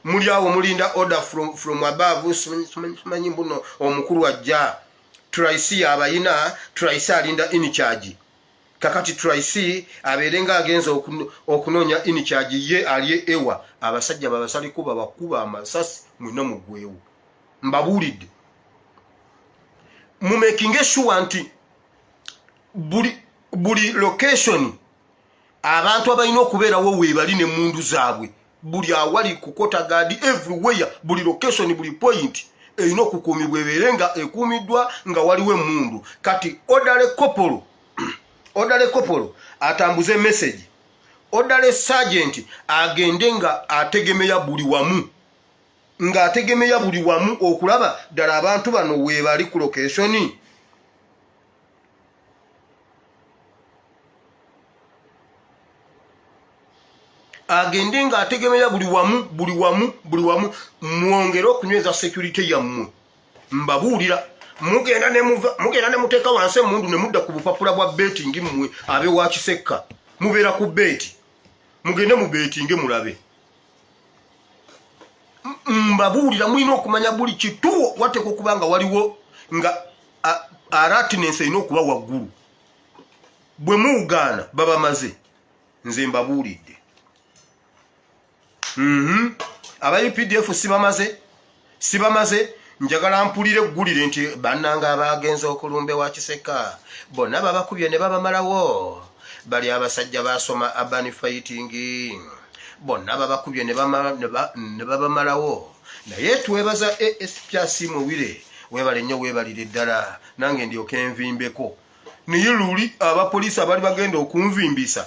muli awo mulinda order from above simanyi mbuno omukulu ajja Tracy abayina Tracy alinda in charge kakati Tracy aberenga agenza okunonya in charge ye aliye ewa abasajja babasaliko babakuba amasasi mwina mugwewo mbabulidde mu making sure nti buli location abantu abalina okubeerawo weebali ne mundu zaabwe buli awali kukota gadi everywhere buli location buli point erina okukuumibwa ebeerenga ekuumiddwa nga waliwo mundu kati odale kopolo atambuze message odale sergeant agende nga ategemeya buli wamu okulaba ddala abantu bano weebali ku location agende nga ategemeya buli wamu mwongere okunyweza security yammwe mbabuulira mugenda ne muteeka wansi emundu ne mudda ku bupapula bwa betting mmwe abe wa kisekka mubeera ku beti mugende mu betting mulabe mbabuulira mulina okumanya buli kituwo wateeka okuba nga waliwo nga alertness erina okuba waggulu bwe muwugaana babamaze nze mbabuulidde aba UPDF sibamaze njagala mpulire eggulire nti bannanga abagenza okulumbe wa Kiseka bonna babakubye ne babamalawo bali abasajja basoma urban fighting bonna babakubye ne babamalawo naye twebaza ASP Mowire webale nnyo webalire ddala nange ndyoke envimbeko niye luli abapoliisi abali bagenda okunvimbisa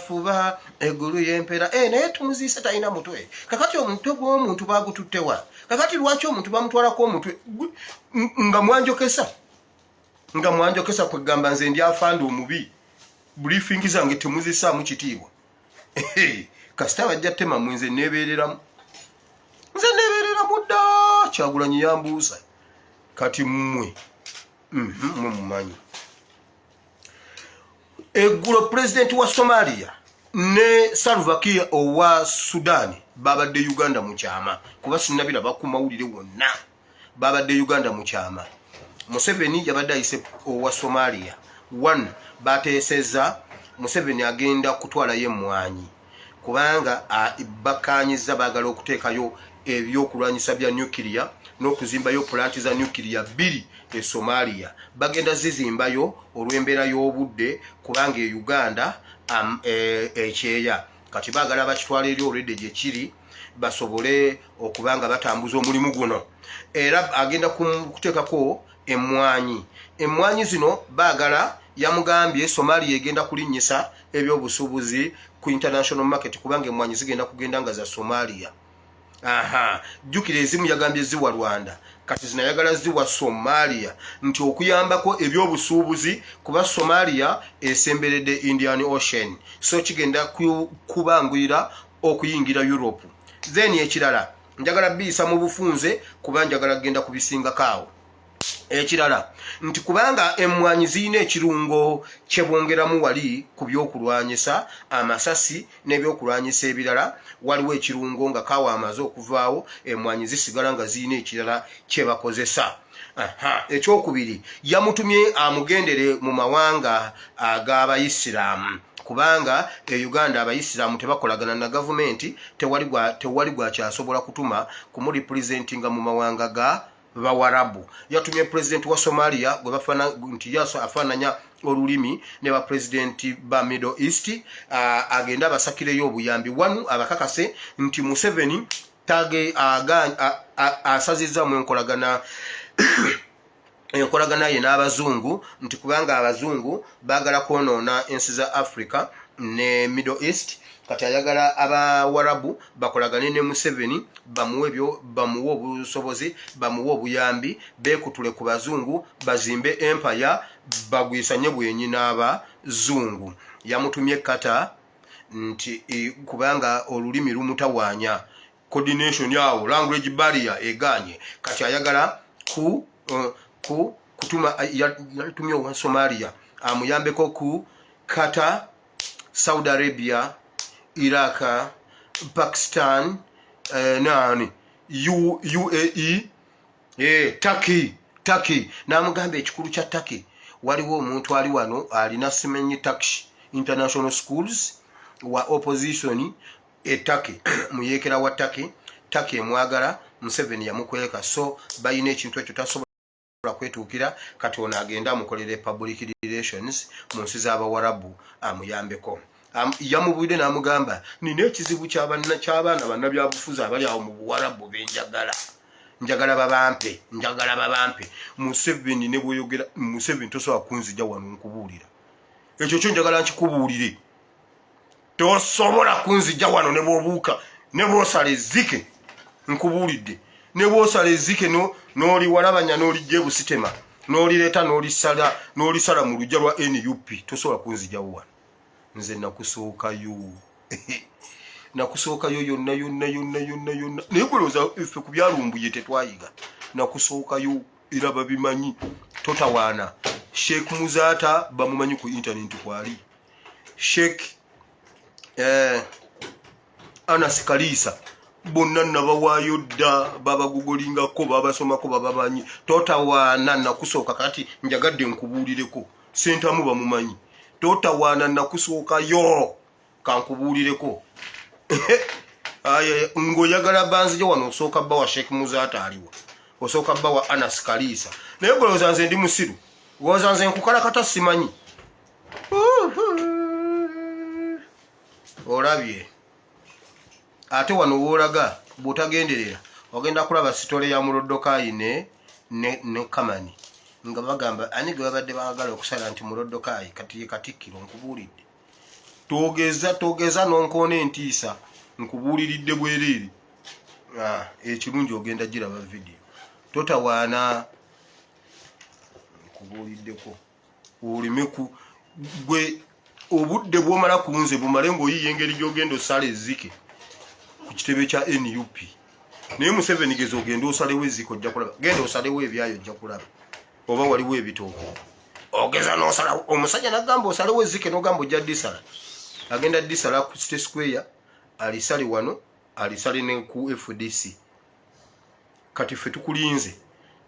fuba egulu yempera naye tumuziise talina mutwe kakati omutwe gw'omuntu bagututtewa kakati lwaki omuntu bamutwalako omutwe nga mwanjokesa kwegamba nze ndi afande omubi briefing zange temuzisaamu kitiibwa kasita bajja ttema mwe nze neebeereramu dda Kyagulanyi yambuusa kati mmwe mumanyi eggulo president wa Somalia ne Salva Kiir owa Sudan babadde Uganda mu kyama kuba sinnabira bakumawulire wonna babadde Uganda mu kyama Museveni yabadde ayise owa Somalia 1 bateeseza Museveni agenda kutwala ye mwanyi kubanga bakanyiza bagala okuteekayo ebyokulwanyisa bya nuclear n'okuzimbayo plant za nuclear 2 e Somalia bagenda zizimbayo olw'embeera y'obudde kubanga e Uganda ekyeya kati bagala bakitwala eri olwedde gye kiri basobole okubanga batambuza omulimu guno era agenda kuteekako emmwanyi zino bagala yamugambye Somalia egenda kulinnyisa ebyobusuubuzi ku international market kubanga emmwanyi zigenda kugenda nga za Somalia jjukira ezimu yagambye ziwa Rwanda kati zinayagala ziwa Somalia nti okuyambako ebyobusuubuzi kuba Somalia esemberedde Indian Ocean so kigenda kubanguyira okuyingira Europe then ekirala njagala biyisa mu bufunze kuba njagala genda kubisingakaawo ekirala nti kubanga emmwanyi zirina ekirungo kyebongeramu wali ku byokulwanyisa amasasi n'ebyokulwanyisa ebirala waliwo ekirungo nga kaawa amaze okuvaawo emmwanyi zisigala nga zirina ekirala kyebakozesa ekyokubiri yamutumye amugendere mu mawanga ag'Abayisiraamu kubanga Uganda Abayisiraamu tebakolagana na gavumenti tewali gwakyasobola kutuma kumurepresentinga mu mawanga ga Bawarabu yatumye president wa Somalia gwe bafana nti yaso afananya olulimi ne ba president ba Middle East agenda basakireyo obuyambi wanu abakakase nti Museveni tage asaziza mu enkolagana ye n'abazungu nti kubanga abazungu bagala kwonoona ensi za Africa ne Middle East kati ayagala Abawarabu bakolagane ne Museveni bamuwe obusobozi bamuwe obuyambi beekutule ku bazungu bazimbe empire bagwisanye bwenyi n'abazungu yamutumye kata nti kubanga olulimi lumutawaanya coordination yawo language barrier eganye kati ayagala kutuma yatumye owa Somalia amuyambeko ku kata Saudi Arabia, Iraq, Pakistan, UAE, Turkey. Namugamba ekikulu kya Turkey waliwo omuntu ali wano alina simenyi Turkish international schools wa opposition Turkey muyekera wa Turkey mwagala Museveni yamukweka, so bayina ekintu ekyo tasobola kwetuukira kati ono agenda amukolere public relations mu nsi z'Abawarabu amuyambeko. Yamubwire n'amugamba nina ekizibu ky'abaana bannabyabufuzi abali awo mu Buwarabu njagala babampe. Museveni ne bw'oyogera Museveni tosobola kunzija wano nkubuulira ekyo kyo njagala nkikubuulire. Tosobola kunzija wano ne bw'obuuka ne bw'osala ezzike nkubuulidde, ne bw'osala ezzike n'oliwalabanya n'olijja ebusitema n'olireeta n'olisala mu lujja lwa NUP tosobola kunzijawo wano. Nze nakusookayo yonna naye kulowooza ffe ku byalumbuye tetwayiga. Nakusookayo era babimanyi totawaana. Sheikh Muzaata bamumanyi ku internet kwali. Sheikh Anas Kalisa bonna nabawaayo dda babagugulingako babasomako babamanyi. Totawaana nakusooka kati njagadde nkubuulireko. Sentamu bamumanyi. Totawaana nakusookayo kankubuulireko. Ngoyagala banzije wano osooka bba wa Sheikh Muzaata aliwa. Osooka bba wa Anas Kalisa. Naye golowooza nze ndi musiru. Golowooza nze nkukalakata simanyi. Olabye. Ate wano woolaga bw'otagenderera ogenda kulaba sitole ya Muloddokayi ne Kamani nga bagamba ani gwe babadde baagala okusala nti Muloddokayi kati ye Katikkiro nkubuulidde. Togeza n'onkoona entiisa nkubuuliridde bwereere. Ekirungi ogenda giraba video. Totawaana nkubuuliddeko. Olimeku gwe obudde bw'omala ku nze bumale ng'oyiye engeri gy'ogenda osala ezzike ku kitebe kya NUP. Naye Museveni geza ogenda osalewo ezzike ojja kulaba. Genda osalewo ebyayo ojja kulaba. Oba waliwo ebitoogo. Ogeza n'osalawo. Omusajja n'agamba osalewo ezzike n'ogamba ojja ddisala. Agenda ddisala ku City Square, alisale wano, alisale ne ku FDC. Kati ffe tukulinze.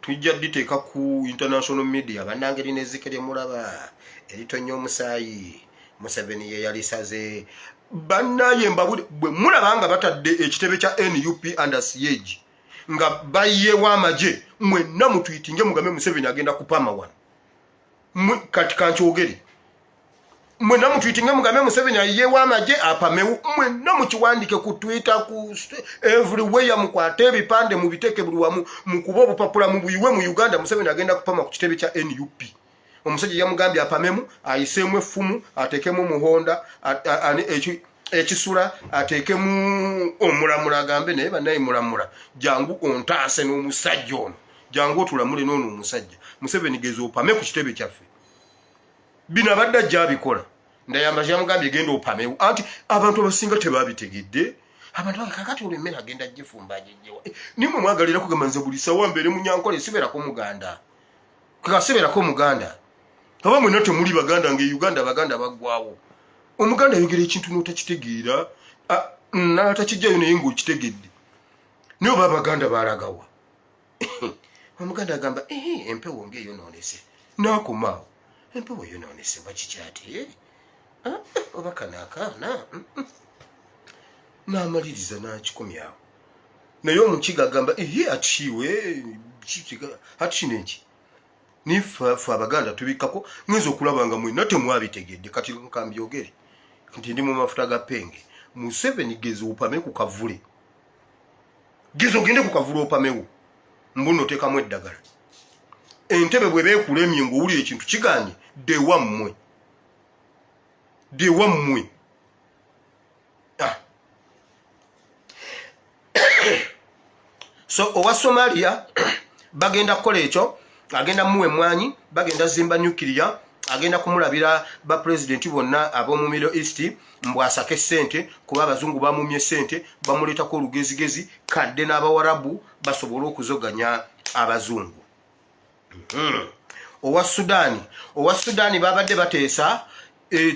Tujja dditeeka ku international media bannangeri n'ezzike lye mulaba eritonnya omusaayi. Museveni ye yalisaze. Bannaye mbabule bwe mulaba nga batadde ekitebe kya NUP under siege nga bayewa amaje mwenna mutwitinge mugambe Museveni agenda kupama wano. Kati kankyogere. Mwenna mutwitinge mugambe Museveni ayewa amaje apamewu. Mwenna mukiwandike ku Twitter ku everywhere mukwate ebipande mubiteke buli wamu mukuba obupapula mubuyiwe mu Uganda Museveni agenda kupama ku kitebe kya NUP. Omusajja yamugambye apamemu ayiseemu effumu ateekemu muhonda ekisula ateekemu omulamula agambe naye bannaye mulamula jangu ontaase n'omusajja ono jangu otulamule n'ono omusajja. Museveni geza opame ku kitebe kyaffe. Bino abadde ajja abikola ndayamba yamugambye genda opamewo anti abantu abasinga tebabitegedde. Abantu kakati olemmere agenda agifumba agijjewa nimwe mwagalira kugamba nze buli sawa mbere munyankole siberako muganda kakasiberako muganda. Aba mwenna temuli baganda nge Uganda baganda baggwawo. Omuganda ayogera ekintu n'otakitegeera n'atakijjayo naye ng'okitegedde. Naye oba abaganda baalagawa. Omuganda agamba empewo ng'eyonoonese. N'akomaawo empewo eyonoonese bakikyate oba kanaakaana. N'amaliriza n'akikomyawo. Naye omukiga agamba akiwe hakineki. Nifa abaganda tubikako ngezo okulaba nga mwenna temwabitegedde kati nkambyogere nti ndi mu mafuta ga penge. Museveni geza opame ku kavule. Geza ogende ku kavule opamewo. Mbuno teekamu eddagala. Entebe bwe beekulemye ng'owulira ekintu kiganye dewa mmwe. So owa Somalia bagenda kukola ekyo. Agenda muwe mwanyi bagenda zimba nuclear agenda kumulabira ba president bonna ab'omu Middle East mbwasake sente kuba abazungu bamumye sente bamuleta ko lugezigezi kadde n'Abawarabu basobola okuzoganya abazungu. Owa Sudani babadde bateesa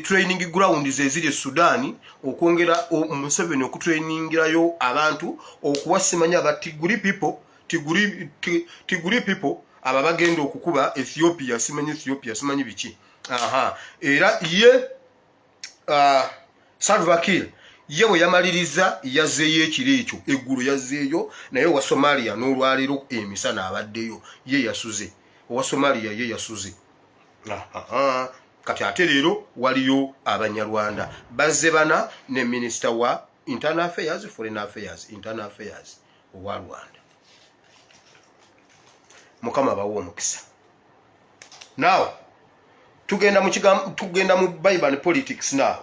training ground zeziri Sudan okwongera Museveni okutrainingirayo abantu okuwasimanya aba Tiguri people aba bagenda okukuba Ethiopia simanyi biki era ye Salva Kiir ye bwe yamaliriza yazeeyo ekiro ekyo eggulu yazeeyo naye wa Somalia n'olwaliro emisana abaddeyo ye yasuze owa Somalia ye yasuze kati ate leero waliyo Abanyarwanda bazze bana ne Minister wa Internal Affairs, Foreign Affairs, Internal Affairs owa Rwanda. Mukama bawo omukisa. Now tugenda mu Bible politics now.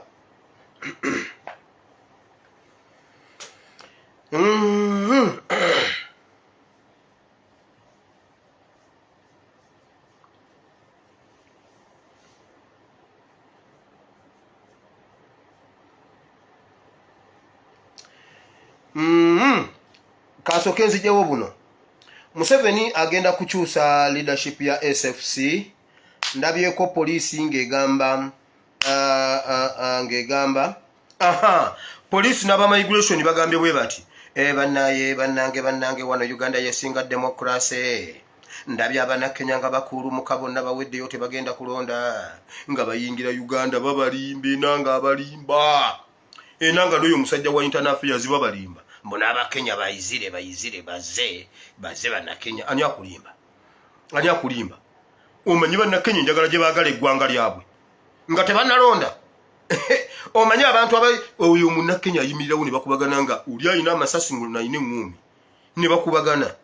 Kasoke nzijewo buno. Museveni agenda kukyusa leadership ya SFC. Ndabyeko polisi ngegamba polisi n'aba migration bagambye bwe bati bannange wano Uganda yesinga democracy. Ndabye abana Kenya nga bakulu mukabonna baweddeyo tebagenda kulonda nga bayingira Uganda babalimbe nanga abalimba enanga n'oyo musajja wa Internal Affairs babalimba mbona abakenya bayizire bazze bana Kenya ani akulimba omanyi bana Kenya njagala gye baagala eggwanga lyabwe nga tebanalonda omanyi abantu oyo munna Kenya ayimirirawo ne bakubagana nga uli ayina amasasi ngo nayine ngumi ne bakubagana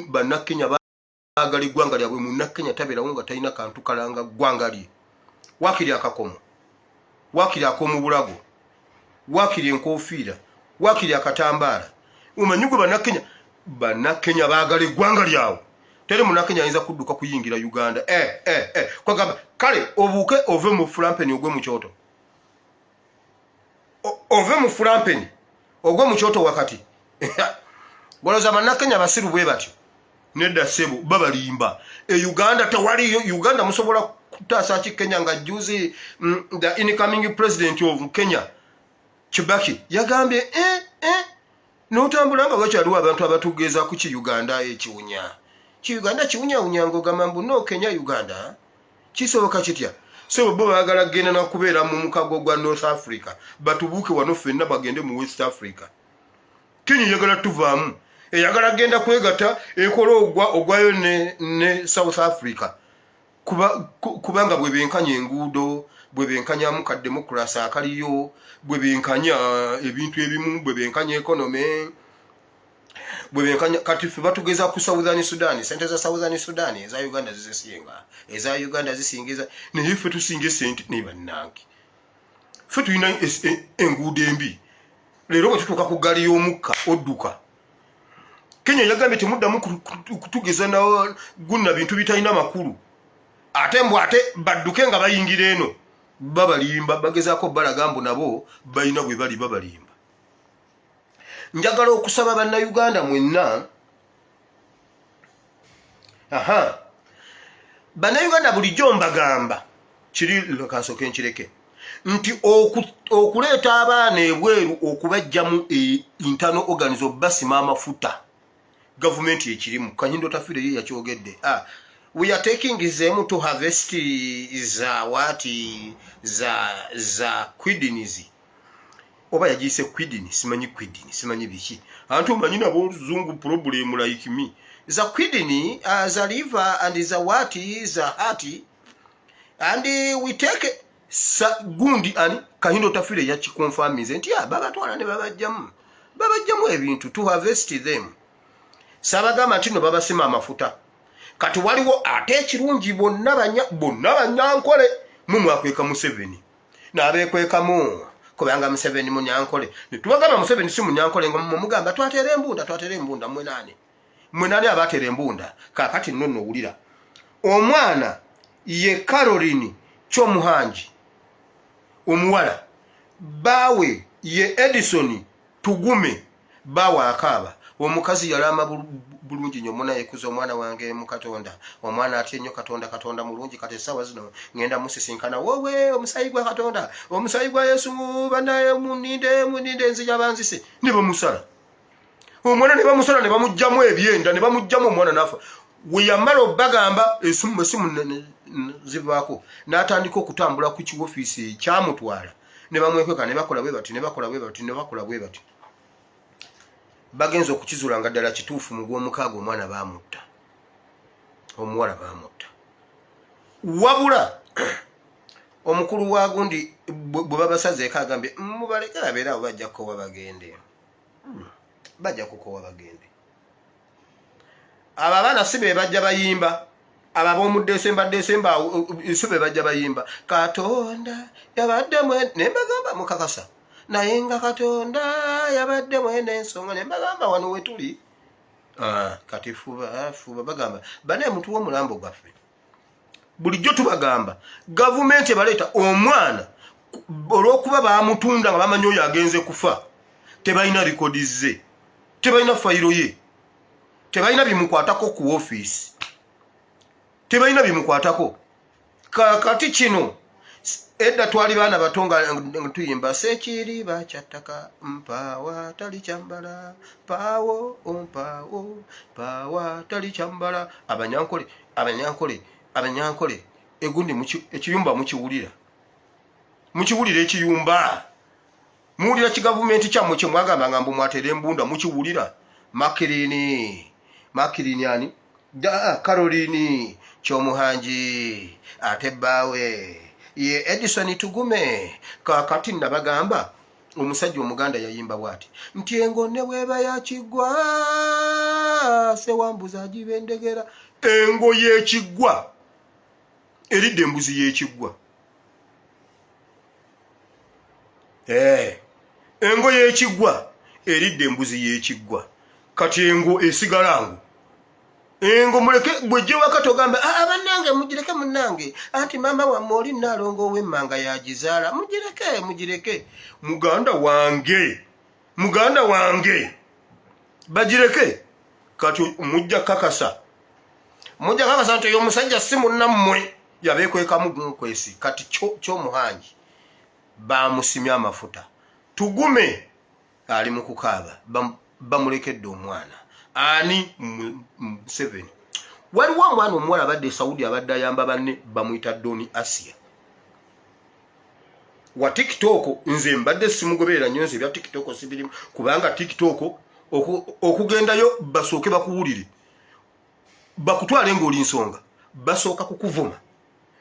bana Kenya baagala eggwanga lyabwe munna Kenya tabeerawo nga talina kantu kalanga ggwanga lye wakiri akakomo wakiri ak'omubulago wakiri enkofiira wakiri akatambaala omanyi gwe bana Kenya baagala eggwanga lyawe tere munna Kenya ayinza kudduka kuyingira Uganda kwagamba kale obuuke ove mu fulampeni ogwe mu kyoto ove mu fulampeni ogwe mu kyoto wakati boloza bana Kenya basiru bwe batyo nedda sebo babalimba Uganda tewaliyo Uganda musobola kutaasa ki Kenya nga juzi the incoming president of Kenya Kibaki yagambye n'otambula nga wakyaliwo abantu abatugeeza ku ki Uganda ekiwunya Uganda kiwunya unyango gamambu no Kenya Uganda kisoboka kitya so bo bagala genda na kubeera mu mukago gwa North Africa batubuke wano fenna bagende mu West Africa Kenya yagala tuvaamu yagala genda kwegata ekola ogwayo ne South Africa kubanga bwe benkanya enguudo bwe benkanya mu ka democracy akaliyo bwe benkanya ebintu ebimu bwe benkanya economy bwe benkanya kati fe batugeza ku Southern Sudan sente za Southern Sudan eza Uganda zisingiza naye fe tusinge sente ne bannange fe tulina enguudo embi leero bwe tutuuka ku gali y'omukka odduka Kenya yagambye temuddamu kutugeza na gunna bintu bitalina makulu ate badduke nga bayingira eno babalimba bagezaako balagambo nabo balina bwe bali babalimba. Njagala okusaba banna Uganda mwenna banna Uganda bulijjo mbagamba kiri kasoke nkireke nti okuleeta abaana ebweru okubajjamu internal organs basima amafuta government ekirimu Kanyindo Tafire ye yakyogedde we are taking them to harvest za kidneys oba yagise kidney simanyi biki antu manyi nabo oluzungu problem like me za kidney za liver and za za heart and we take gundi ani Kanyindo Tafire yakikonfirmize nti babatwala ne babajjamu ebintu to harvest them sabagamba ntino babasima amafuta kati waliwo ate ekirungi bonna banyankole mumwakweka Museveni n'abeekwekamu kubanga Museveni munyankole tubagamba Museveni si munyankole nga mumugamba twatera embunda mwenane abatera embunda kakati nno owulira omwana ye Caroline Kyomuhangi omuwala bawe ye Edison Tugume bawa akaba omukazi yalama bulungi nnyo muna yekuza omwana wange mu Katonda omwana atye nnyo Katonda mulungi kati essaawa zino ngenda musisinkana wowe omusayi gwa Katonda omusayi gwa Yesu banaye muninde nzija banzise ne bamusala omwana ne bamusala ne bamugjamu ebyenda ne bamugjamu omwana nafa we yamala obagamba esimu zivaako n'atandika okutambula ku kiwofisi kyamutwala ne bamwekweka ne bakola bwe bati bagenza okukizula nga ddala kituufu mu gw'omukaaga omwana baamutta omuwala baamutta wabula omukulu wa gundi bwe babasazeeko agambye mubaleke abeera abo bajja kukowa bagende abo abaana si be bajja bayimba abo ab'omu Desemba si be bajja bayimba Katonda yabadde ne mbagamba mukakasa naye nga Katonda yabadde mwene ensonga ne mbagamba wano we tuli kati fuba bagamba bane muntu w'omulambo gwaffe bulijjo tubagamba gavumenti baleeta omwana olw'okuba baamutunda nga bamanyi oyo agenze kufa tebalina likodi ze tebalina fayiro ye tebalina bimukwatako ku ofiisi tebalina bimukwatako kakati kino edda twali baana bato nga tuyimba sekiri bakyattaka mpawa tali kyambala pawo ompawo pawa tali kyambala abanyankole egundi ekiyumba mukiwulira ekiyumba muwulira kigavumenti kyammwe kye mwagambanga mbu mwatera embunda mukiwulira makirini ani Caroline Kyomuhangi ate bbaawe ye Edison Tugume kakati nabagamba omusajja omuganda yayimba bwati nti engo ne weeba yakigwa sewambuza agibendegera engo y'ekigwa eridde embuzi y'ekigwa engo y'ekigwa eridde embuzi y'ekigwa kati engo esigala ngo engo muleke bwejje wakatogamba abanange mugireke munange anti mama wamme oli nalongo ow'emmanga yagizaala mugireke muganda wange bagireke kati mujja kakasa nti oyo omusajja si munnammwe yabeekwekamu gunkwesi kati Kyomuhangi bamusimya amafuta Tugume ali mu kukaaba bamulekedde omwana ani 7 waliwo omwana omuwala abadde Saudi abadde ayamba banne bamuyita Doni Asia wa TikTok nze mbadde simugoberera nnyo nze bya TikTok sibirimu kubanga TikTok okugendayo basooke bakuwulire bakutwale ng'oli nsonga basooka kukuvuma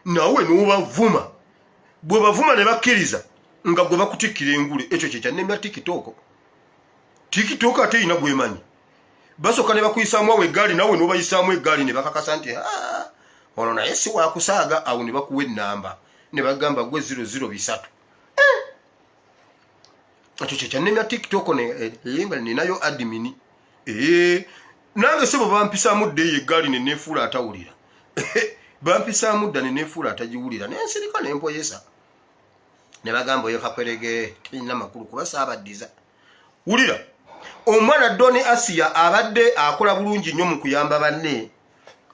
nawe n'obavuma bwe bavuma ne bakkiriza nga gwe bakutikkira engule ekyo kye kyannemya TikTok ate ina gwemanyi basooka ne bakuyisaamu awo eggaali nawe n'obayisaamu eggaali ne bakakasa nti ono naye si wakusaaga awo ne bakuwa ennamba ne bagamba gwe 003 ekyo kye kyannemya TikTok ninayo admin nange sebo bampisaamu dda eyo eggaali ne neefuula atawulira bampisaamu dda ne neefuula atagiwulira naye nsirika ne mpoyesa ne bagamba oyo kakwerege tulina makulu kuba saabaddiza wulira omwana Doni Asia abadde akola bulungi nnyo mu kuyamba banne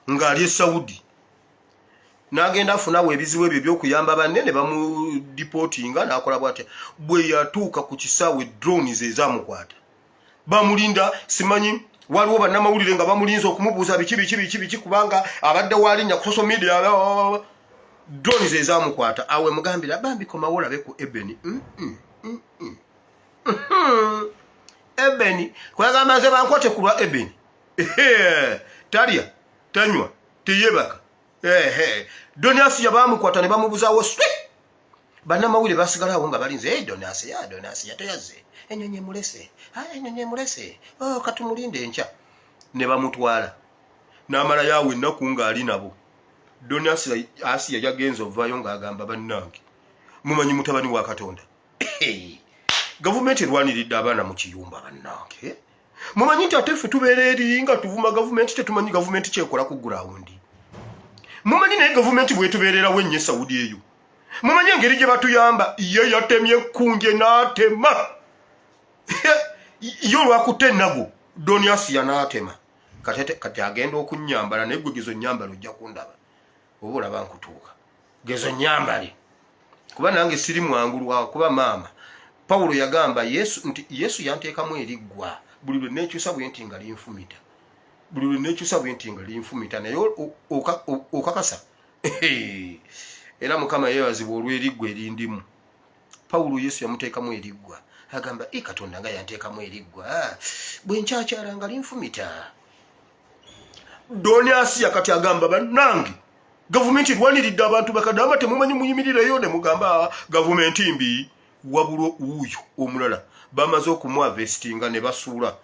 ng'ali e Saudi n'agenda afunawo ebizibu ebyo by'okuyamba banne ne bamudipootinga n'akola bw'atya bwe yatuuka ku kisaawe drones ezaamukwata bamulinda simanyi waliwo bannamawulire nga bamulinza okumubuuza biki kubanga abadde walinnya ku social media drones ezaamukwata awe mugambira bambi komawo olabe ku Ebeni Ebeni kwagamba nze bankwate ku lwa Ebeni talya tanywa teyebaka Doni Asia bamukwata ne bamubuuzaawo bannamawulire basigala awo nga balinze Doni Asia teyazze enyonyi emulese katumulinde enkya ne bamutwala n'amala yaawe ennaku ng'ali nabo Doni Asia yagenza ovaayo ng'agamba bannange mumanyi mutabani wa Katonda gavumenti erwaniridde abaana mu kiyumba bannange mumanyi nti ate ffe tubeera eri nga tuvuma gavumenti tetumanyi gavumenti kyekola ku gurawundi mumanyi naye gavumenti bwetubeererawo ennyo Saudi eyo mumanyi engeri gye batuyamba ye yatemye ekkunje n'atema yo olwakutte ennago Doniasi yanatema kati agenda okunyambala naye gwe gezo nyambala ojja kundaba oba olaba nkutuuka gezo nyambale kuba nange siri mwangulwa kuba maama Paulo yagamba Yesu yanteekamu eriggwa buli lwe neekyusa bwe nti nga linfumita buli lwe neekyusa bwe nti nga linfumita naye okakasa era Mukama yeebazibwa olw'eriggwa erindimu Paulo Yesu yamuteekamu eriggwa agamba Katonda nga yanteekamu eriggwa bwe nkyakyala nga linfumita. Doniasi yakati agamba bannange gavumenti lwaniridde abantu bakadamba temumanyi muyimirireyo ne mugamba gavumenti mbi wabula uyo omulala bamaze okumwavestinga ne basuula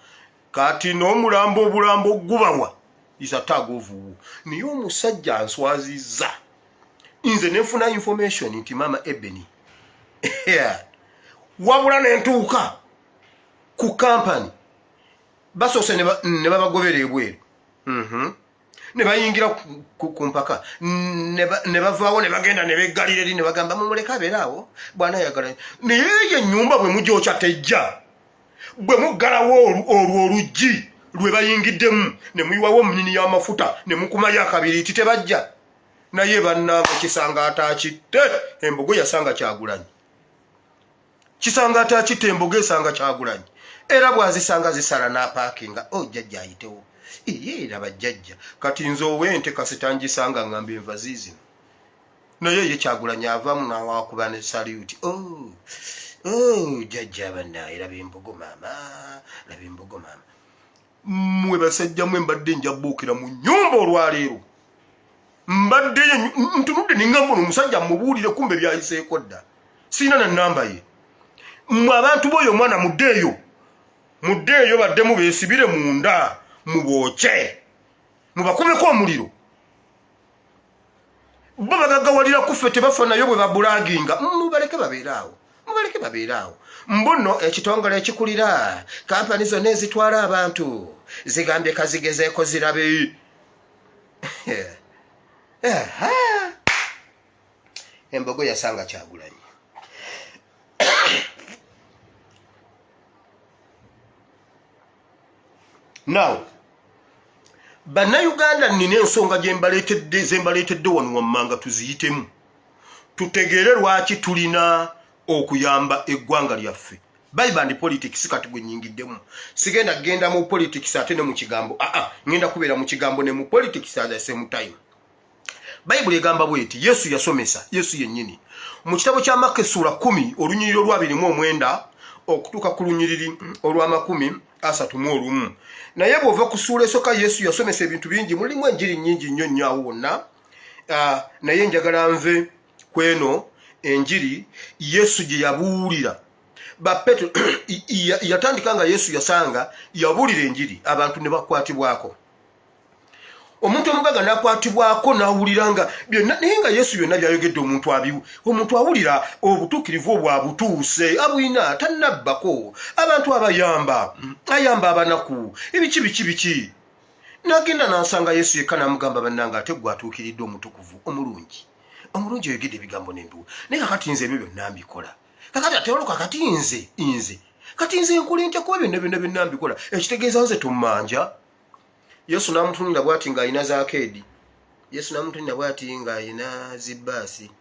kati n'omulambo obulambo gubawa isatagovu niye omusajja answazizza nze nenfuna information nti mama Ebeni wabula nentuuka ku kampani basoose ne babagobera ebweru ne bayingira ku mpaka ne bavaawo ne bagenda ne beggalira eri ne bagamba mumuleka abeeraawo bwana yagala naye ennyumba bwe mugyokya tejja bwe muggalawo olwo oluggi lwe bayingiddemu ne muyiwawo omunyini y'amafuta ne mukumayo akabiri ti tebajja naye bannange kisanga ataakitte embogo yasanga Kyagulanyi kisanga ataakitte embogo esanga Kyagulanyi era bwazisanga zisala n'apaakinga jjajja ayitewo era bajjajja kati nze owente kasitangisanga ngamba enva ziizino naye ye Kyagulanyi avaamu n'awakuba ne saluti jjajja bannaye laba embogo maama laba embogo maama mmwe basajja mwe mbadde njabbuukira mu nnyumba olwaleero mbadde ntunudde ningamba ono omusajja mubuulire kumbe byayiseeko dda siina na nnamba ye mmwe abantu b'oyo omwana muddeeyo baddemu beesibire munda mubookye mubakumeko omuliro bo bagagawalira kuffe tebafa nayo bwe babulaginga mubaleke babeeraawo mbuno ekitongole ekikulira kampani zonna ezitwala abantu zigambye kazigezeeko zirabe embogo yasanga Kyagulanyi now bannayuganda nina ensonga zembaleetedde wano wammanga tuziyitemu tutegeere lwaki tulina okuyamba eggwanga lyaffe byonna politics kati gwe nyingiddemu sigenda genda mu politics ate ne mu kigambo ngenda kubeera mu kigambo ne mu politics at the same time. Bayibuli egamba bweti Yesu yasomesa Yesu yennyini mu kitabo kya Marko sura 10 olunyiriri olwa 29 okutuuka ku lunyiriri olwa 31 naye bw'ova ku sura esooka Yesu yasomesa ebintu bingi mulimu enjiri nnyingi nnyo nnyo awo wonna naye njagala nve kweno enjiri Yesu gye yabuulira Petero yatandika nga Yesu yasanga yabuulira enjiri abantu ne bakwatibwako omuntu omugaga nakwatibwako nawuliranga byonna naye nga Yesu byonna byayogedde omuntu awulira obutuukirivu obwabutuuse abwina tannabbako abantu ayamba abanaku ebiki nagenda nansanga Yesu yekka namugamba bannanga ate gwe atuukiridde omutukuvu omulungi oyogedde ebigambo n'embiwa naye kakati nze ebyo byonna mbikola kakati ate olwo kakati nze nkola ntya kuba byonna byonna mbikola ekitegeeza nze tummanja Yesu namutunira bwati nga alina zakedi Yesu namutunira bwati nga alina zibbaasi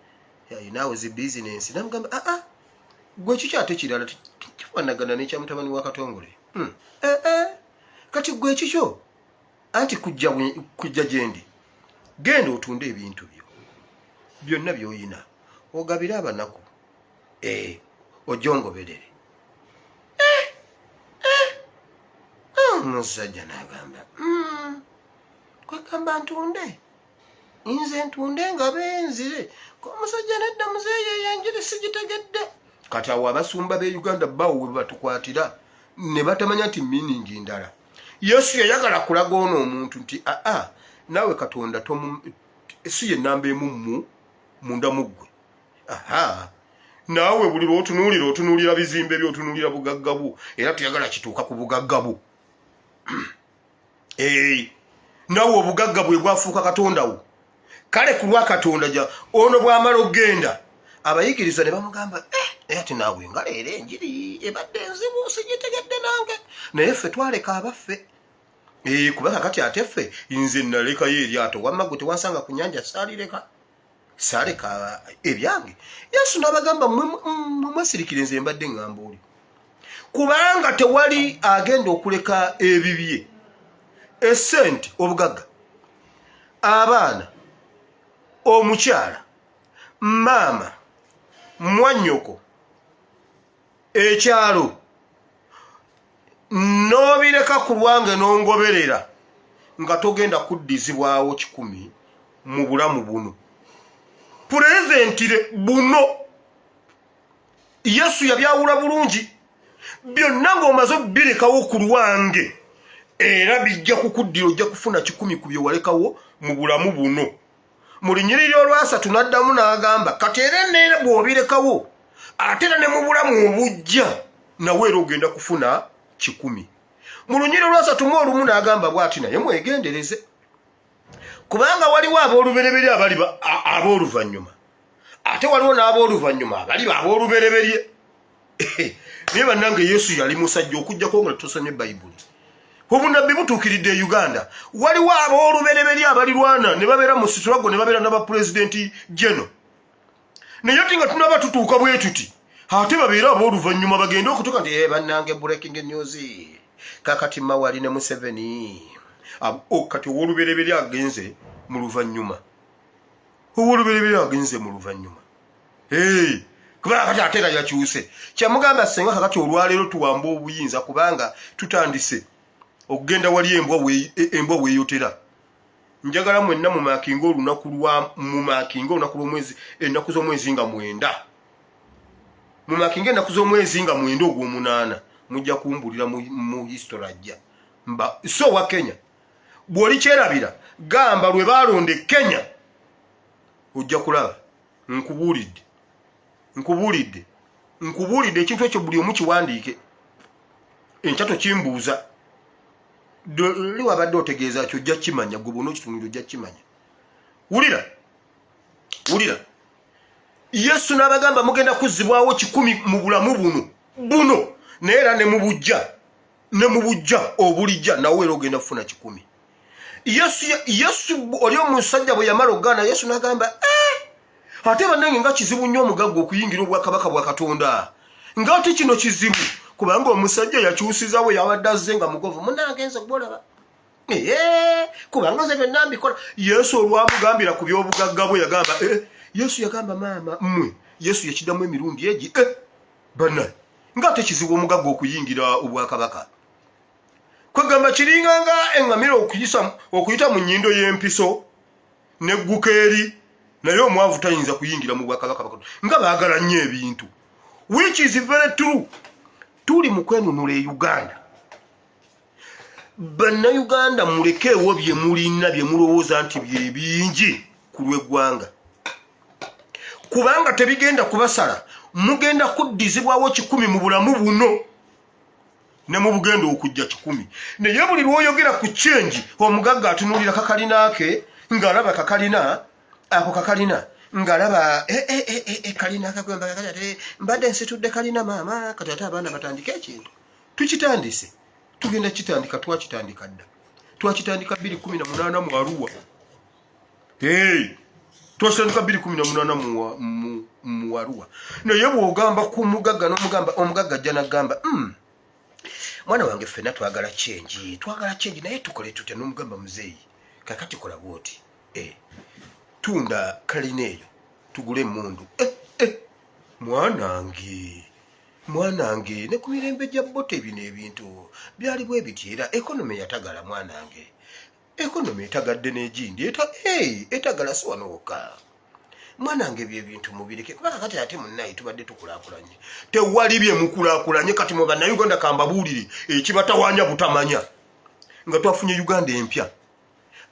alinawo zibizinensi namugamba gwe kiki ate kirala kifanagana n'ekyamutabani wa Katongole kati gwe kikyo anti kujja gyendi genda otunde ebintu byo byonna by'oyina ogabire abanaku ojongoberere omusajja n'agamba kwegamba ntunde nze ntunde nga benzire omusajja nedda muzeeyo yenjiri sigitegedde kati awo abasumba b'e Uganda bawo we batukwatira ne batamanya nti miningi ndala Yesu yayagala kulaga ono omuntu nti naawe Katonda si ye nnamba emu munda muggwe naawe buli lw'otunuulira bizimbe by'otunuulira bugagga bwo era tuyagala kituuka ku bugagga bwo naawe obugagga bwe bwafuuka Katonda wo kale ku lwa Katonda ono bw'amala okgenda abayigiriza ne bamugamba ate naawe nga leero enjiri ebadde enzibu sigitegedde nange naye ffe twaleka abaffe kubanga kati ate ffe nze nalekayo eryato wamma gwe tewansanga ku nnyanja saaleka ebyange yesu n'abagamba mwesirikire nze mbadde ŋŋamba oli kubanga tewali agenda okuleka ebibye essente obugagga abaana omukyala maama mwannyoko ekyalo n'obireka ku lwange n'ongoberera nga togenda kuddizibwawo 10 mu bulamu buno purezentire buno yesu yabyawula bulungi byonna ng'omaze birekawo ku lwange era bijja kukuddira ojja kufuna 10 ku bye walekawo mu bulamu buno mu lunyiriri olwasatu n'addamu n'agamba kati era neera bw'obirekawo ate era ne mu bulamu obujja nawe era ogenda kufuna 10 mu lunyiriri olwasatu mu olumu n'agamba bw'ati naye mwegendereze kubanga waliwo aboolubereberye abali abooluvannyuma ate waliwo n'abooluvannyuma abali aboolubereberye naye bannange yesu yali musajja okuggyako nga tusomye bayibuli obunabbi butuukiridde e uganda waliwo aboolubereberye abalirwana ne babeera mu situlago ne babeera n'abapulezidenti geno naye ati nga tunaba tutuuka bwe tuti ate babeera abooluvannyuma bagende okutuuka nti bannange breaking news kakati mawali ne Museveni kati owoolubereberye agenze mu luvannyuma kubanga kati ate era yakyuse kyamugamba senga kakati olwaleero tuwamba obuyinza kubanga tutandise okugenda wali embwa weeyotera njagala mwenna mumaakinga olunaku lw'omwezi ennaku z'omwezi nga 9 mumaakinga ennaku z'omwezi nga 9 ogw'omunaana mujja kumbulira mu history ajja so wa Kenya bw'oli kyerabira gamba lwe baalonde Kenya ojja kulaba nkubuulidde ekintu ekyo buli omu kiwandiike enkyato kimbuuza liwabadde otegeeza kyo ojja kimanya gwe bwona okitunulira ojja kimanya wulira yesu n'abagamba mugenda kuzzibwawo 10 mu bulamu buno naye era ne mu bujja obulijja nawe era ogenda kufuna 10 yesu oli omusajja bwe yamala okugaana yesu n'agamba ate bannange nga kizibu nnyo omugagga okuyingira obwakabaka bwa Katonda nga ate kino kizibu kubanga omusajja yakyusizawo yabadde azze nga mugovu munnange nze gwolaba kubanga nze byonna mbikola yesu olwamugambira ku by'obugagga bwe yagamba yesu yagamba maama mmwe yesu yakiddamu emirundi egi bannaye nga ate kizibu omugagga okuyingira obwakabaka kwegamba kiringa nga eŋŋamira okuyita mu nnyindo y'empiso negguka eri naye omwavu tayinza kuyingira mu bwakabaka nga baagala nnyo ebintu which is very true. Tuli mu kwenunula e Uganda bannayuganda mulekeewo bye mulina bye mulowooza nti bye bingi ku lw'eggwanga kubanga tebigenda kubasala mugenda kuddizibwawo 10 mu bulamu buno ne mu bugenda okujja 10 naye buli lw'oyogera ku change omugagga atunulira kakalina ke ng'alaba kakalina ako kakalina ngalaba kalina kakwemba kakati mbadde nsitudde kalina maama kati ate abaana batandika ekintu tukitandise tugenda kitandika twakitandika dda twakitandika 2018 mu Arua twakitandika 2018 mu Arua naye bw'ogamba ku mugagga n'omugamba omugagga ajja n'agamba mwana wange ffenna twagala change naye tukole tutya n'omugamba muzeeyi kakati kola bw'oti tunda kalina eyo tugule emmundu mwanange ne ku mirembe gya bote bino ebintu byali bwe biti era ekonomi yatagala mwanange ekonomi etagadde n'egindi etagala si wano wokka mwanange bye bintu mubireke kubanga kati ate munnaye tubadde tukulaakulanye tewali bye mukulaakulanye kati mu bannayuganda kambabuulire ekibatawaanya butamanya nga twafunye Uganda empya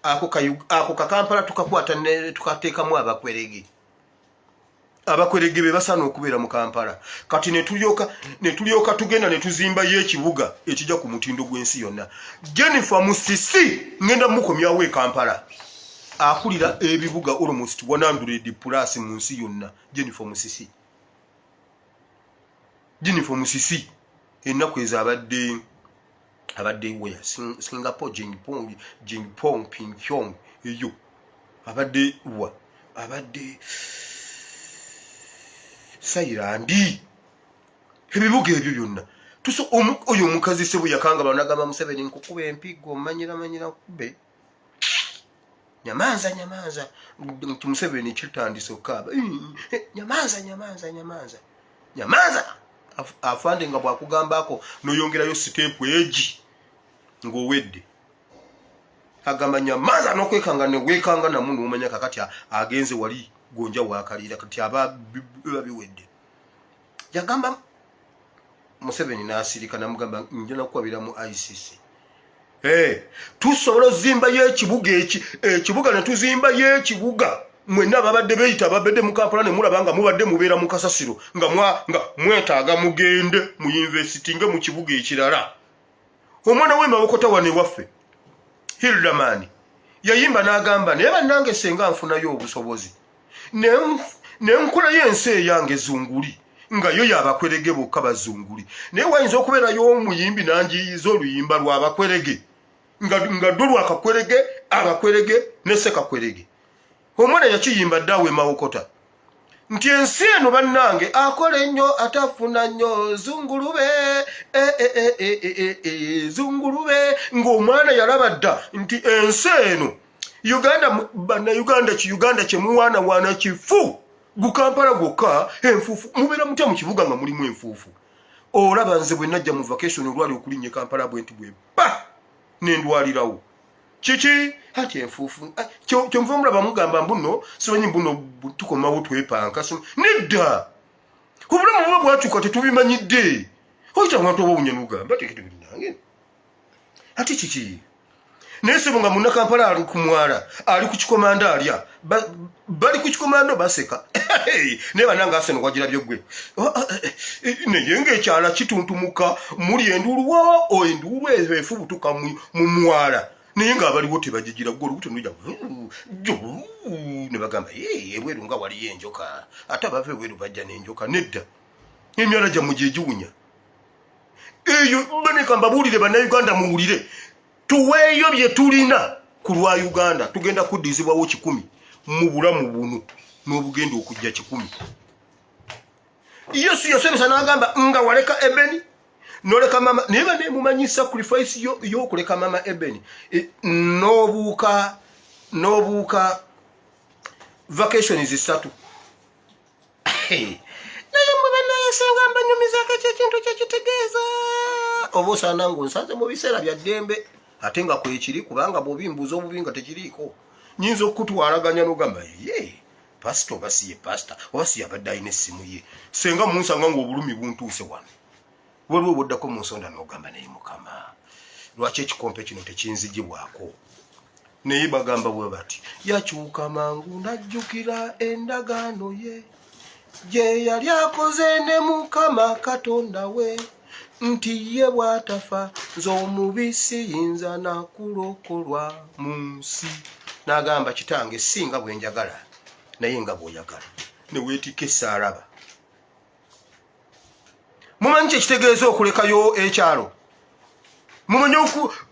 ako Kampala tukakwata ne tukateekamu abakwerege be basaana okubeera mu Kampala kati ne tulyoka tugenda ne tuzimba y'ekibuga ekijja ku mutindo gw'ensi yonna Jennifer Musisi ngenda mukomyawo e Kampala akulira ebibuga almost 100+ mu nsi yonna Jennifer Musisi Jennifer Musisi ennaku ezo abadde weya Singapore Jinpong Pinpyong eyo abadde Sairandi ebibuga ebyo byonna tuso oyo omukazi sebo yakanga banagamba Museveni nkukuba empigo manyira kube nyamanza Museveni kitandise okaba nyamanza afande nga bwakugambako noyongerayo step eji ng'owedde agamba nyamanza n'okwekanga newekanga namu n'omanya kakati agenze wali gonja wakalira kati aba biwedde yagamba Museveni n'asirika namugamba njana kwabira mu ICC tusobola zimba y'ekibuga ekibuga ne tuzimba y'ekibuga mwenna babadde beyita babadde mu Kampala ne mulabanga mubadde mubeera mu kasasiro nga mwetaaga mugende mu university nga mu kibuga ekirala omwana w'emabokota wane waffe Hildamani yayimba n'agamba naye bannange senga nfunayo obusobozi nenkula y'ensi eyange zunguli nga yo yabakwerege bokka bazunguli naye wayinza okubeerayo omuyimbi nanjiyiza oluyimba lw'abakwerege nga ddwo lwakakwerege abakwerege ne sekakwerege omwana yakiyimba ddawe mawokota nti ensi eno bannange akola ennyo atafuna nnyo zungulube zungulube ng'omwana yalaba dda nti ensi eno Uganda kyemuwaanawaana kifu gukampala gwokka enfuufu mubeera mutya mu kibuga nga mulimu enfuufu olaba nze bwe najja mu vacation olwali okulinnya Kampala bwenti bwe nendwalirawo kiki ati enfuufu kyonva mulaba mugamba mbuno simanyi mbuno tukomawo twepanka nedda obulamu buba bwakyuka tetubimanyidde oyita abantu oba obunyanugamba tekitubinange ati kiki naye sebo nga muna Kampala ali ku mwala ali ku kikomanda alya bali ku kikomando baseka naye bananga aseno gwagirabyo gwe naye ng'ekyala kituntumuka muli enduluwo endulu efubutuka mu mwala naye ng'abaliwo tebagigira gwe olubuto nujja ne bagamba ebweru nga waliyo enjoka ate abava ebweru bajja n'enjoka nedda emyala gyammwe gye giwunya eyo baneka mbabuulire bannayuganda muwulire tuweeyo bye tulina ku lwa Uganda tugenda kuddizibwawo 100 mu bulamu buno n'obugenda okujja 100 Yesu yasomesa n'agamba nga waleka Ebeni noleka mama naye banemumanyi sacrifice y'okuleka mama Ebeni n'obuuka vacations 3 naye mwe bannayesenga mbanyumizako ekintu kyekitegeeza oba osaana ng'onsanze mu biseera bya ddembe ate nga kwekiri kubanga bw'obimbuuza obubi nga tekiriiko nyinza okutwalaganya n'ogamba pasita oba siye pasita oba siye abadde alina essimu ye senga munsanga ng'obulumi buntuuse wano waliwo bwoddako mu nsonda n'ogamba naye mukama lwaki ekikompe kino tekinzigibwako naye bagamba bwe bati yakyuka mangu najjukira endagaano ye gye yali akoze ne mukama katonda we nti ye bw'atafa nze omubi siyinza nakulokolwa mu nsi n'agamba kitange singa bwe njagala naye nga bw'oyagala ne weetika essaalaba mumanyi kyekitegeeza okulekayo ekyalo mumanyi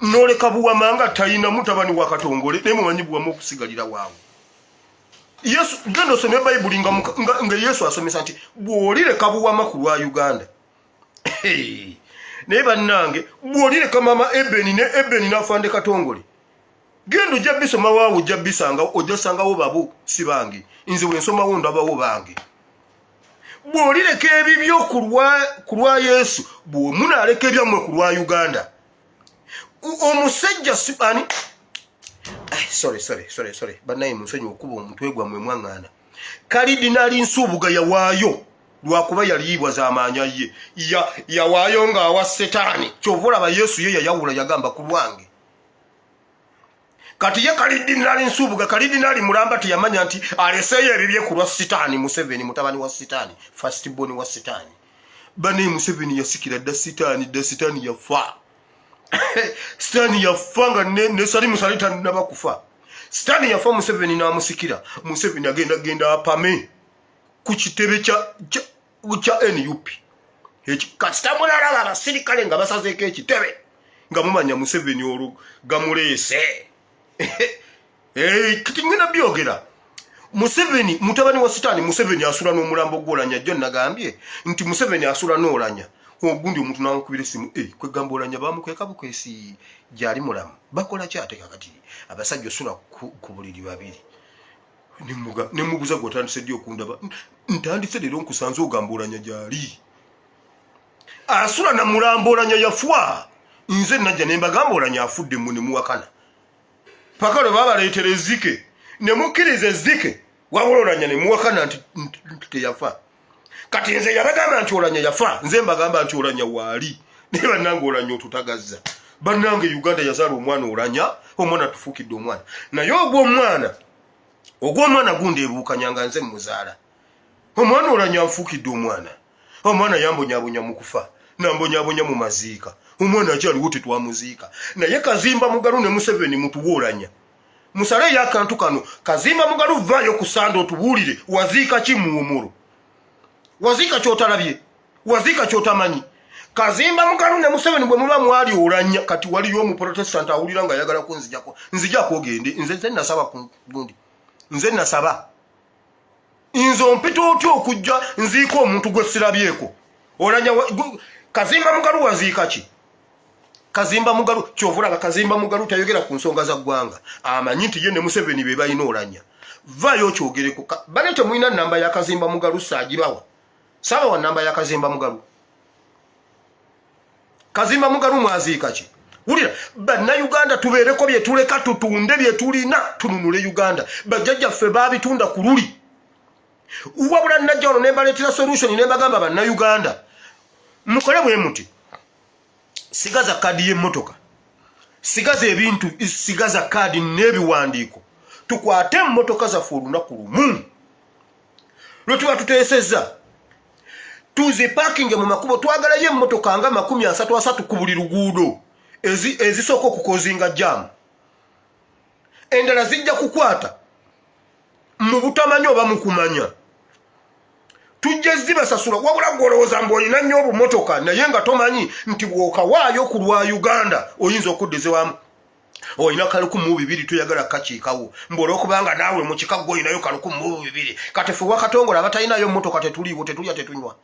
n'oleka buwama nga talina mutabani wa katongole naye mumanyi buwama okusigalira waawe Yesu genda osome Bayibuli nga Yesu asomesa nti bw'olireka buwama ku lwa Uganda naye bannange bw'olireka mama Ebeni ne Ebeni n'afande katongole genda ojja bisoma waawe ojja bisanga ojja sangawo babo si bange nze bwe nsomawo ndabawo bange bw'olireka ebibyo ku lwa Yesu bwe munaaleka ebyammwe ku lwa Uganda omusajja sibani sorry bannaye munsonyi okuba omutwe gwammwe mwaŋŋaana kalidinaali nsuubuga yawaayo lwakuba yaliibwa z'amaanya ye yawaayo ng'awa setaani kyova olaba Yesu ye yayawula yagamba ku lwange kati ye kalidinaali nsuubuga kalidinaali mulamba teyamanya nti aleseeyo ebibye ku lwa sitaani Museveni mutabani wa sitaani fastiboni wa sitaani bannaye Museveni yasikira dda sitaani yafa sitaani yafa nga ne Salimu Salita nabakufa sitaani yafa Museveni n'amusikira Museveni agenda apame ku kitebe kya NUP kasita mulala abasirikale nga basazeeko ekitebe nga mumanya Museveni olwo gamuleese kati ngenda byogera Museveni mutabani wa sitaani Museveni asula n'omulambo gw'Olanya jjo nagambye nti Museveni asula n'Olanya ogundi omuntu n'amukubira essimu kwegamba Olanya bamukweka bukwesi gyali mulamu bakola kyate kakati abasajja osula ku buliri babiri nemubuza gwe otandise ddi okundaba ntandise leero nkusanze ogamba Olanya gyali asula na mulambo Olanya yafuwa nze najja ne mbagamba Olanya afudde mu ne muwakana paka lwe babaleetera ezzike ne mukkiriza ezzike wabula Olanya ne muwakana nti teyafa kati nze yabagamba nti Olanya yafa nze mbagamba nti Olanya waali naye bannange Olanya otutagazza bannange Uganda yazaala omwana Olanya omwana tufuukidde omwana naye ogw'omwana gundi ebuukanyanga nze muzaala omwana Olanya anfuukidde omwana yambonyaabonya mu kufa nambonyaabonya mu maziika omwana akyaliwo tetwamuziika naye Kazimba Mugalu ne Museveni mutuwa Olanya musaleyo akantu kano Kazimba Mugalu vaayo ku Sande otubuulire waziika ki muwumulu waziika kyotalabye waziika kyotamanyi Kazimba Mugalu ne Museveni bwe muba mwali Olanya kati waliyo omuprotestant awulira nga ayagalako nzijako ogende nze nasaba gundi nze nasaba inzo mpita otyo okujja nziika omuntu gwe sirabyeko Olanya Kazimba Mugalu waziika ki Kazimba Mugalu kyovulaga Kazimba Mugalu tayogera ku nsonga za ggwanga amanyi nti ye ne Museveni be balina Olanya vaayo kyogereko bane temulina namba ya Kazimba Mugalu saagibawa saba wa namba ya Kazimba Mugalu Kazimba Mugalu mwaziika ki wulira bannayuganda tubeereko bye tuleka tutunde bye tulina tununule Uganda bajjajjaffe baabitunda ku luli wabula najja ono ne mbaleetera solution ne mbagamba bannayuganda mukole bwe muti sigaza kadi y'emmotoka sigaza ebintu sigaza kadi n'ebiwandiiko tukwate emmotoka zaffe olunaku lumu lwe tuba tuteesezza tuzi parking mu makubo twagalayo emmotoka nga 33 ku buli luguudo ezisooka okukozinga jaamu endala zijja kukwata mu butamanyi oba mu kumanya tujja zibasasula wabula gwolowooza mb'olina nnyo obumotoka naye nga tomanyi nti bw'okawaayo ku lwa Uganda oyinza okuddezewamu olina kalukumu bibiri tuyagala kakiikawo mb'olwokubanga naawe mu kikaggo olinayo kalukumu bibiri kati ffe wakatongola abatalinayo mmotoka tetuliiwo tetulya tetunywa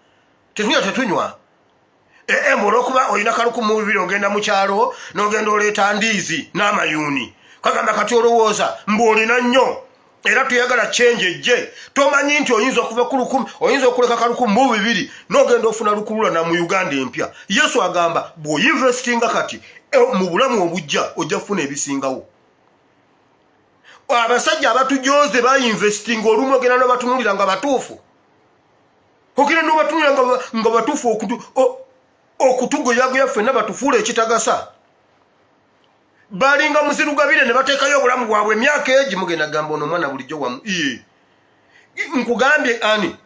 mb'olwokuba olina kalukumu bibiri ogenda mu kyalo n'ogenda oleeta ndiizi n'amayuuni kagamba kati olowooza mb'olina nnyo era tuyagala change ejje tomanyi nti oyinza okuva ku lukumi oyinza okuleka kalukumu bibiri n'ogenda ofuna lukulula na mu Uganda empya Yesu agamba bw'oyinvestinga kati mu bulamu obujja ojja kufuna ebisingawo abasajja abatujooze bayinvestinga olumu ogenda n'obatunulira nga batuufu ogenda n'obatunulira nga batuufu okutugoyagoya ffenna batufuula ekitagasa balinga muzirugabire ne bateekayo obulamu bwabwe emyaka egi mugenda gamba ono omwana bulijjo wamu nkugambye ani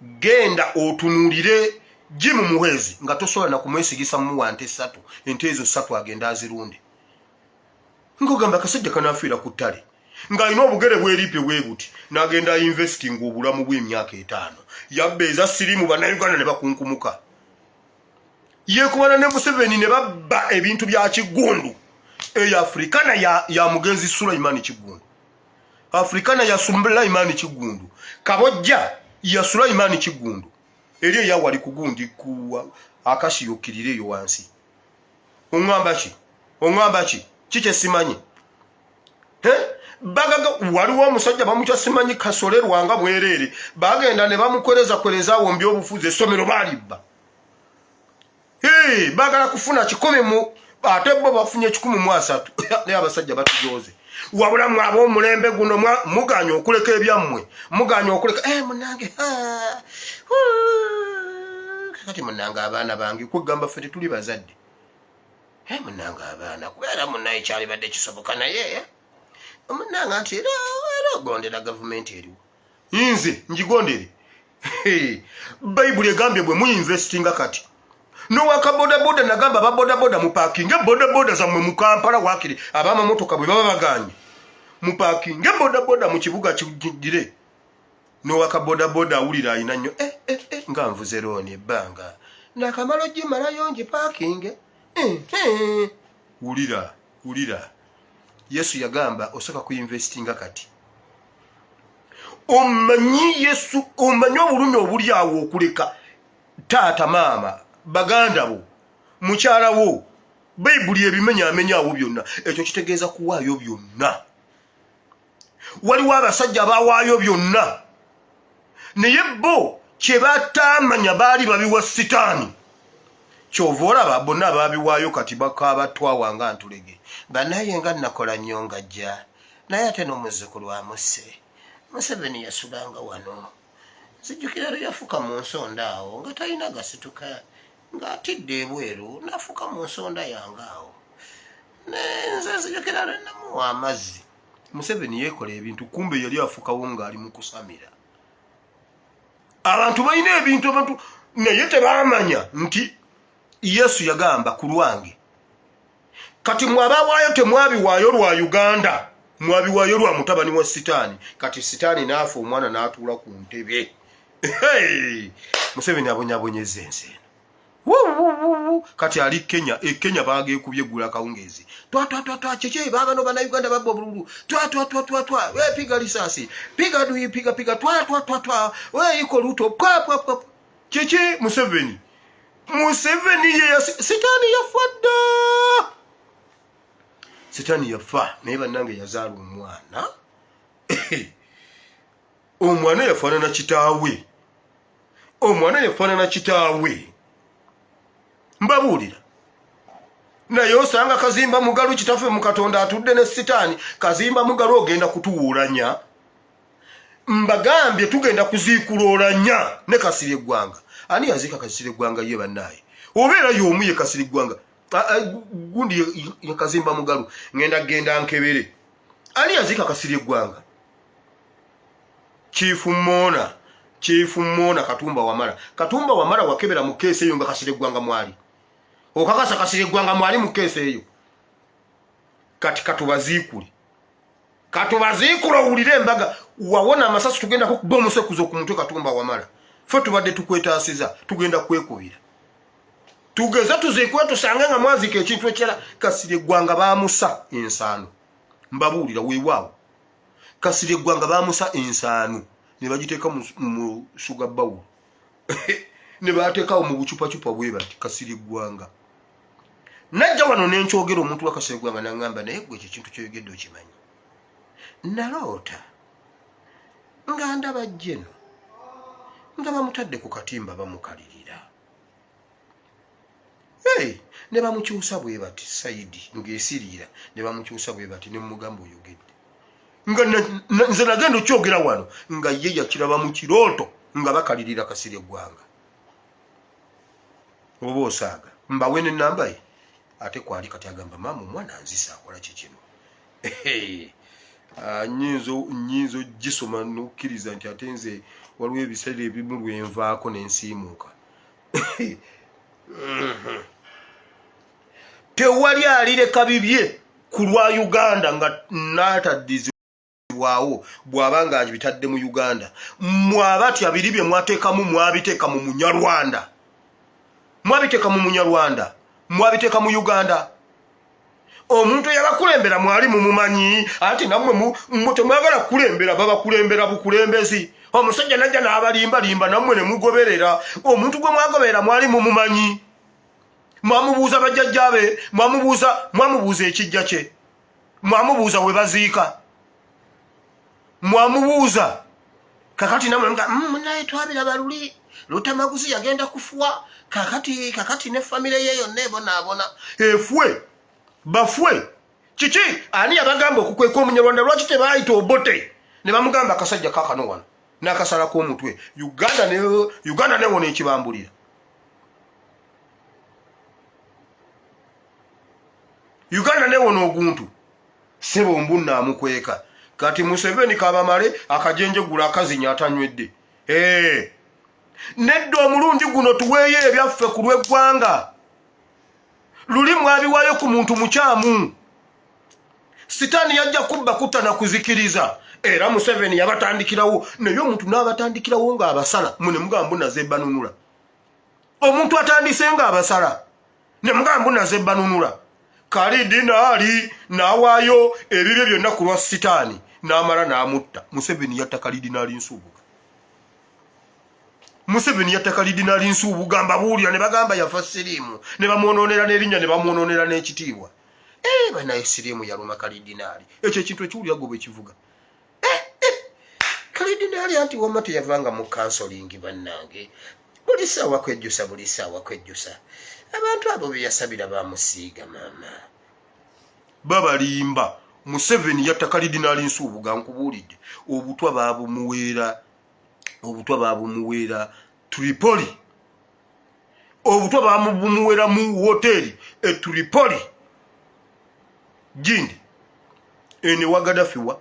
genda otunulire jimu muhezi nga tosobola na kumwesigisa mumuwa nte 3 ente ezo 3 agenda azirunde nkugamba akasajja kanaafiira ku ttale ng'alina obugere bweripe bwe buti n'agenda investing obulamu bw'emyaka 5 yabba eza sirimu bannayuganda ne bakunkumuka yeekubana ne Museveni ne babba ebintu bya Kiggundu eyo Afrikana ya mugenzi Sulaiman Kiggundu Afrikana ya Sulaiman Kiggundu Kabojja ya Sulaiman Kiggundu eriyo yawali kugundi ku akashiyokirire yo wansi ongamba ki kike simanyi bagaga waliwo omusajja bamutya simanyi kasolerwanga bwerere bagenda ne bamukoleza wombi obufuzi essomero balibba bagala kufuna 10 mu ate bo bafunye 13 naye abasajja batujooze wabula mwabo omulembe guno muganya okuleka ebyammwe muganya okuleka munange kati munange abaana bange kugamba ffe tetuli bazadde munange abaana kubeera munnaye kyalibadde kisoboka naye munange nti era ogondera gavumenti eriwo nze njigondere bayibuli egambye bwe muyinvestinga kati nowaka bodaboda nagamba babodaboda mu parking bodaboda zammwe mu Kampala wakiri abamamotoka bwe baba baganye mu parking bodaboda mu kibuga kigire nowaka bodaboda awulira ayina nnyo nga nvuze rooni ebbanga nakamalo gimalayo ngipakinge. Wulira. Yesu yagamba osaka kuinvestinga kati. Omanyi Yesu, omanyi obulumi obuli awo okuleka taata maama baganda bo mukyala wo Bayibuli ebimenya awo byonna. Ekyo kitegeeza kuwaayo byonna. Waliwo abasajja abawaayo byonna naye bo kye batamanya baali babiwa Sitaani. Kyova olaba bonna ababiwaayo kati bakabatwawa nga ntulege. Banaye nga nakola nnyo ngajja naye ate n'omuzzukulu wa Museveni yasulanga wano. Sijjukira yafuka mu nsonda awo nga talina gasituka nga atidde ebweru nafuka mu nsonda yange awo. Nze sijjukira namuwa amazzi. Museveni yekola ebintu kumbe yali afukawo ng'ali mu kusamira. Abantu balina ebintu abantu naye tebamanya nti Yesu yagamba ku lwange. Kati mwabawaayo temwabiwaayo lwa Uganda, mwabiwaayo lwa mutabani wa Sitaani. Kati Sitaani naafa omwana n'atuula ku ntebe. Museveni abonyabonyeza ensi. Kati ali Kenya, Kenya bageekubye gula kawungezi. Twa cheche babano bana Uganda babbo bululu. Twa we piga risasi. Piga duyi piga twa. We iko luto pa. Cheche Museveni ye Sitaani yafadda. Sitaani yafa naye bannange yazaala omwana. Omwana yafaanana kitaawe. Mbabuulira. Naye osanga Kazimba Mugalu kitaffe mu Katonda atudde ne Sitaani. Kazimba Mugalu ogenda kutuwuulanya. Mbagambye tugenda kuziikuloolanya ne Kasirye Egwanga. Ani yaziika Kasirye Egwanga ye bannaye? Obeera y'omu ye Kasirye Egwanga. Gundi ya Kazimba Mugalu genda nkebere. Ani yaziika Kasirye Egwanga? Chief Mona Katumba Wamala wakebera mu keesi eyo nga Kasirye Egwanga mwali. Okakasa Kasirye Egwanga mwali mu keesi eyo. Kati katubaziikule owulire embaga wawona amasasu tugenda kukuba omusekuzo ku mutwe Katumba Wamala. Ffe tubadde tukwetaasiza tugenda kwekubira. Tugeza tuziikwe tusange nga mwazika ekintu ekirala. Kasirye Egwanga baamusa ensaano. Mbabuulira weewaawo. Kasirye Egwanga baamusa ensaano. Ne bagiteeka mu sugar bowl. Ne baateekawo mu bucupacupa bwe bati Kasirye Egwanga. Najja wano n'enkyogera omuntu wa Kasirye Egwanga n'angamba naye gwe ekintu kyoyogedde okimanyi. Naloota nga ndaba jjeno nga bamutadde ku katimba bamukalirira. Ne bamukyusa bwe bati Saidi ng'esiriira ne bamukyusa bwe bati ne mugamba oyogedde. Nga nze nagenda okyogera wano nga ye yakiraba mu kirooto nga bakalirira Kasirye Egwanga. Oba osaaga mbawe n'ennamba ye ate kwali kati agamba maama omwana nzisa akola kikino. Nyinzo gisoma n'okkiriza nti ate nze waliwo ebiseera ebimu lwenvaako n'ensiimuuka. Tewali alireka bibye ku lwa Uganda nga n'ataddizibwawo bw'abanga bitadde mu Uganda. Mwabatya biri bye mwateekamu mwabiteeka mu Munyarwanda. Mwabiteeka mu Uganda. Omuntu yabakulembera mwali mumumanyi ati nammwe temwagala kulembera babakulembera bukulembezi. Omusajja najja n'abalimba nammwe ne mugoberera. Omuntu gwe mwagoberera mwali mumumanyi. Mwamubuuza bajjajjabe, mwamubuuza ekijja kye, mwamubuuza we baziika, mwamubuuza. Kakati nammwe naye twabiraba luli Lutamaguzi yagenda kufuwa kakati ne famire ye yonna ebonaabona. Efwe bafwe kiki ani yabagamba okukweka Omunyarwanda lwaki tebaayita Obote ne bamugamba akasajja kakano wano n'akasalako omutwe. Uganda newona ekibambulira. Uganda newona oguntu sebo mbunna amukweka. Kati Museveni kabamale akajenjegula akazinya atanywedde. Nedda omulundi guno tuweeyo ebyaffe ku lw'eggwanga. Luli mwabiwaayo ku muntu mukyamu. Sitaani yajja kubba kutta na kuzikiriza. Era Museveni yabatandikirawo naye omuntu n'abatandikirawo ng'abasala mune mugamba naze banunula. omuntu atandise nga abasala ne mugambo naze banunula kalidinaali nawaayo ebibyo byonna ku lwa sitaani n'amala n'amutta. Museveni yatta kalidinaali Nsubuga. Museveni yatta kalidinaali Nsubuga mbabuulira ne bagamba yafa siriimu ne bamwonoonera n'erinnya ne bamwonoonera n'ekitiibwa. Banaye siriimu yaluma kalidinaali. Ekyo ekintu ekiwulira gwe bwe kivuga. Kalidinaali anti wamma teyavanga mu kansolingi bannange. Buli ssaawa kwejjusa, buli ssaawa kwejjusa. Abantu abo be yasabira bamusiiga maama. Babalimba. Museveni yatta kalidinaali Nsubuga nkubuulidde. Obutwa baabumuweera Tripoli. Obutwa baabumuweera mu hoteri e Tripoli. Gindi. Ene wa Gaddafi wa.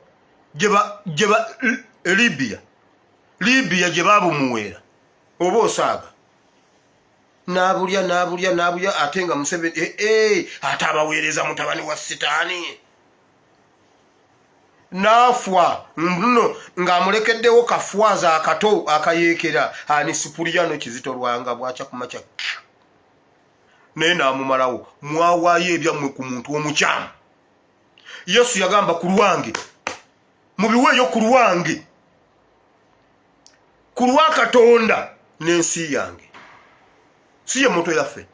Jeba Libya gye baabumuweera. Oba osaaga. N'abulya ate nga Museveni ate abaweereza mutabani wa sitaani. N'afwa nno ng'amulekeddewo kafwaza akato akayeekera ani Sipuliyano Kizito Lwanga bw'akya ku makya. Naye n'amumalawo. Mwawaayo ebyammwe ku muntu omukyamu. Yesu yagamba ku lwange. Mubiweeyo ku lwange. Ku lwa Katonda n'ensi yange. Si ye moto yaffe.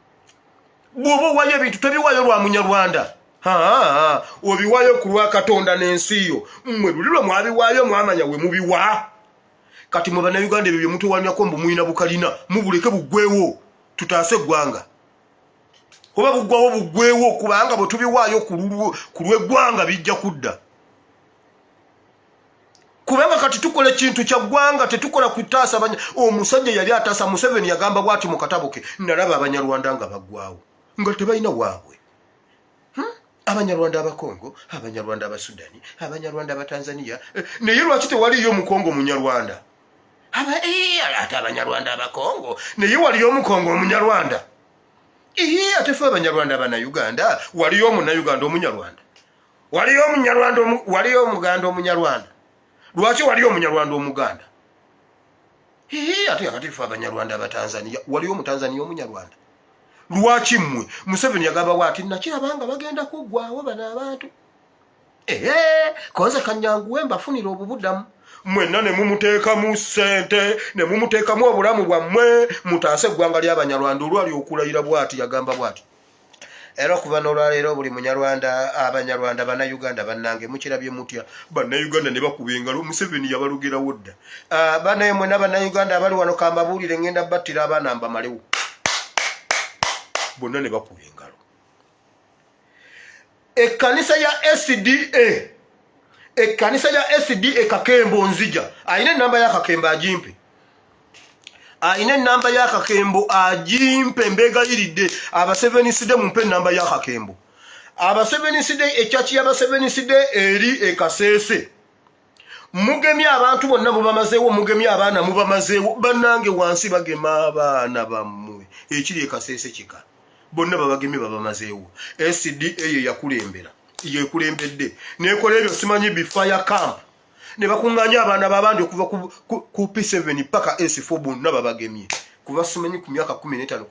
Bw'oba owaayo ebintu tobiwaayo lwa Munyarwanda. Obiwaayo ku lwa Katonda n'ensi yo. Mmwe luliro mwabiwaayo mwamanya we mubiwa. Kati mwe bannayuganda ebyo bye mutuwanyako mbu muyina bukalina mubuleke buggweewo tutaase eggwanga. Oba buggwawo buggweewo kubanga bwe tubiwaayo ku lw'eggwanga bijja kudda. Kubanga kati tukola ekintu kya ggwanga tetukola kutaasa omusajja yali ataasa Museveni yagamba bw'ati mu katabo ke nalaba Abanyarwanda nga baggwawo nga tebalina waabwe. Abanyarwanda abakongo, Abanyarwanda abasudani, Abanyarwanda abatanzania. Naye lwaki tewaliyo Mukongo Munyarwanda? Ate Abanyarwanda abakongo naye waliyo Mukongo Omunyarwanda. Ate ffe Abanyarwanda Abannayuganda waliyo Omunnayuganda Omunyarwanda. Waliyo Omuganda Omunyarwanda. Lwaki waliyo Omunyarwanda Omuganda? Ate ffe Abanyarwanda Abatanzania waliyo Omutanzania Omunyarwanda. Lwaki mmwe Museveni yagamba bw'ati nakirabanga bagenda kuggwaawo bano abantu. Koze kanyanguwe mbafunira obubuddamu. Mwenna ne mumuteekamu ssente ne mumuteekamu obulamu bwammwe mutaase eggwanga ly'Abanyarwanda olwali okulayira bw'ati yagamba bw'ati. Era okuva n'olwaleero buli Munyarwanda Abanyarwanda Bannayuganda bannange mukirabye mutya Bannayuganda ne bakuba engalo Museveni yabalugerawo dda. Banaye mwenna Bannayuganda abali wano kambabuulire ngenda battira abaana mbamalewo. Bonna ne bakuba engalo. Ekkanisa ya SDA Kakembo Nzija ayina ennamba ya Kakembo agimpe. Ayina ennamba ya Kakembo agimpe mbeegayiridde abaseveniside mumpe ennamba ya Kakembo. Abaseveniside ekyaki y'abaseveniside eri Kaseese. Mugemye abantu bonna mubamazeewo mugemye abaana mubamazeewo bannange wansi bagema abaana bammwe ekiri Kaseese kika. Bonna babagemye babamazeewo. SDA yekulembedde nekola ebyo simanyi bifire camp ne bakuŋŋaanya abaana babandi okuva ku P7 paka S4 bonna babagemye. Kuva simanyi ku myaka 15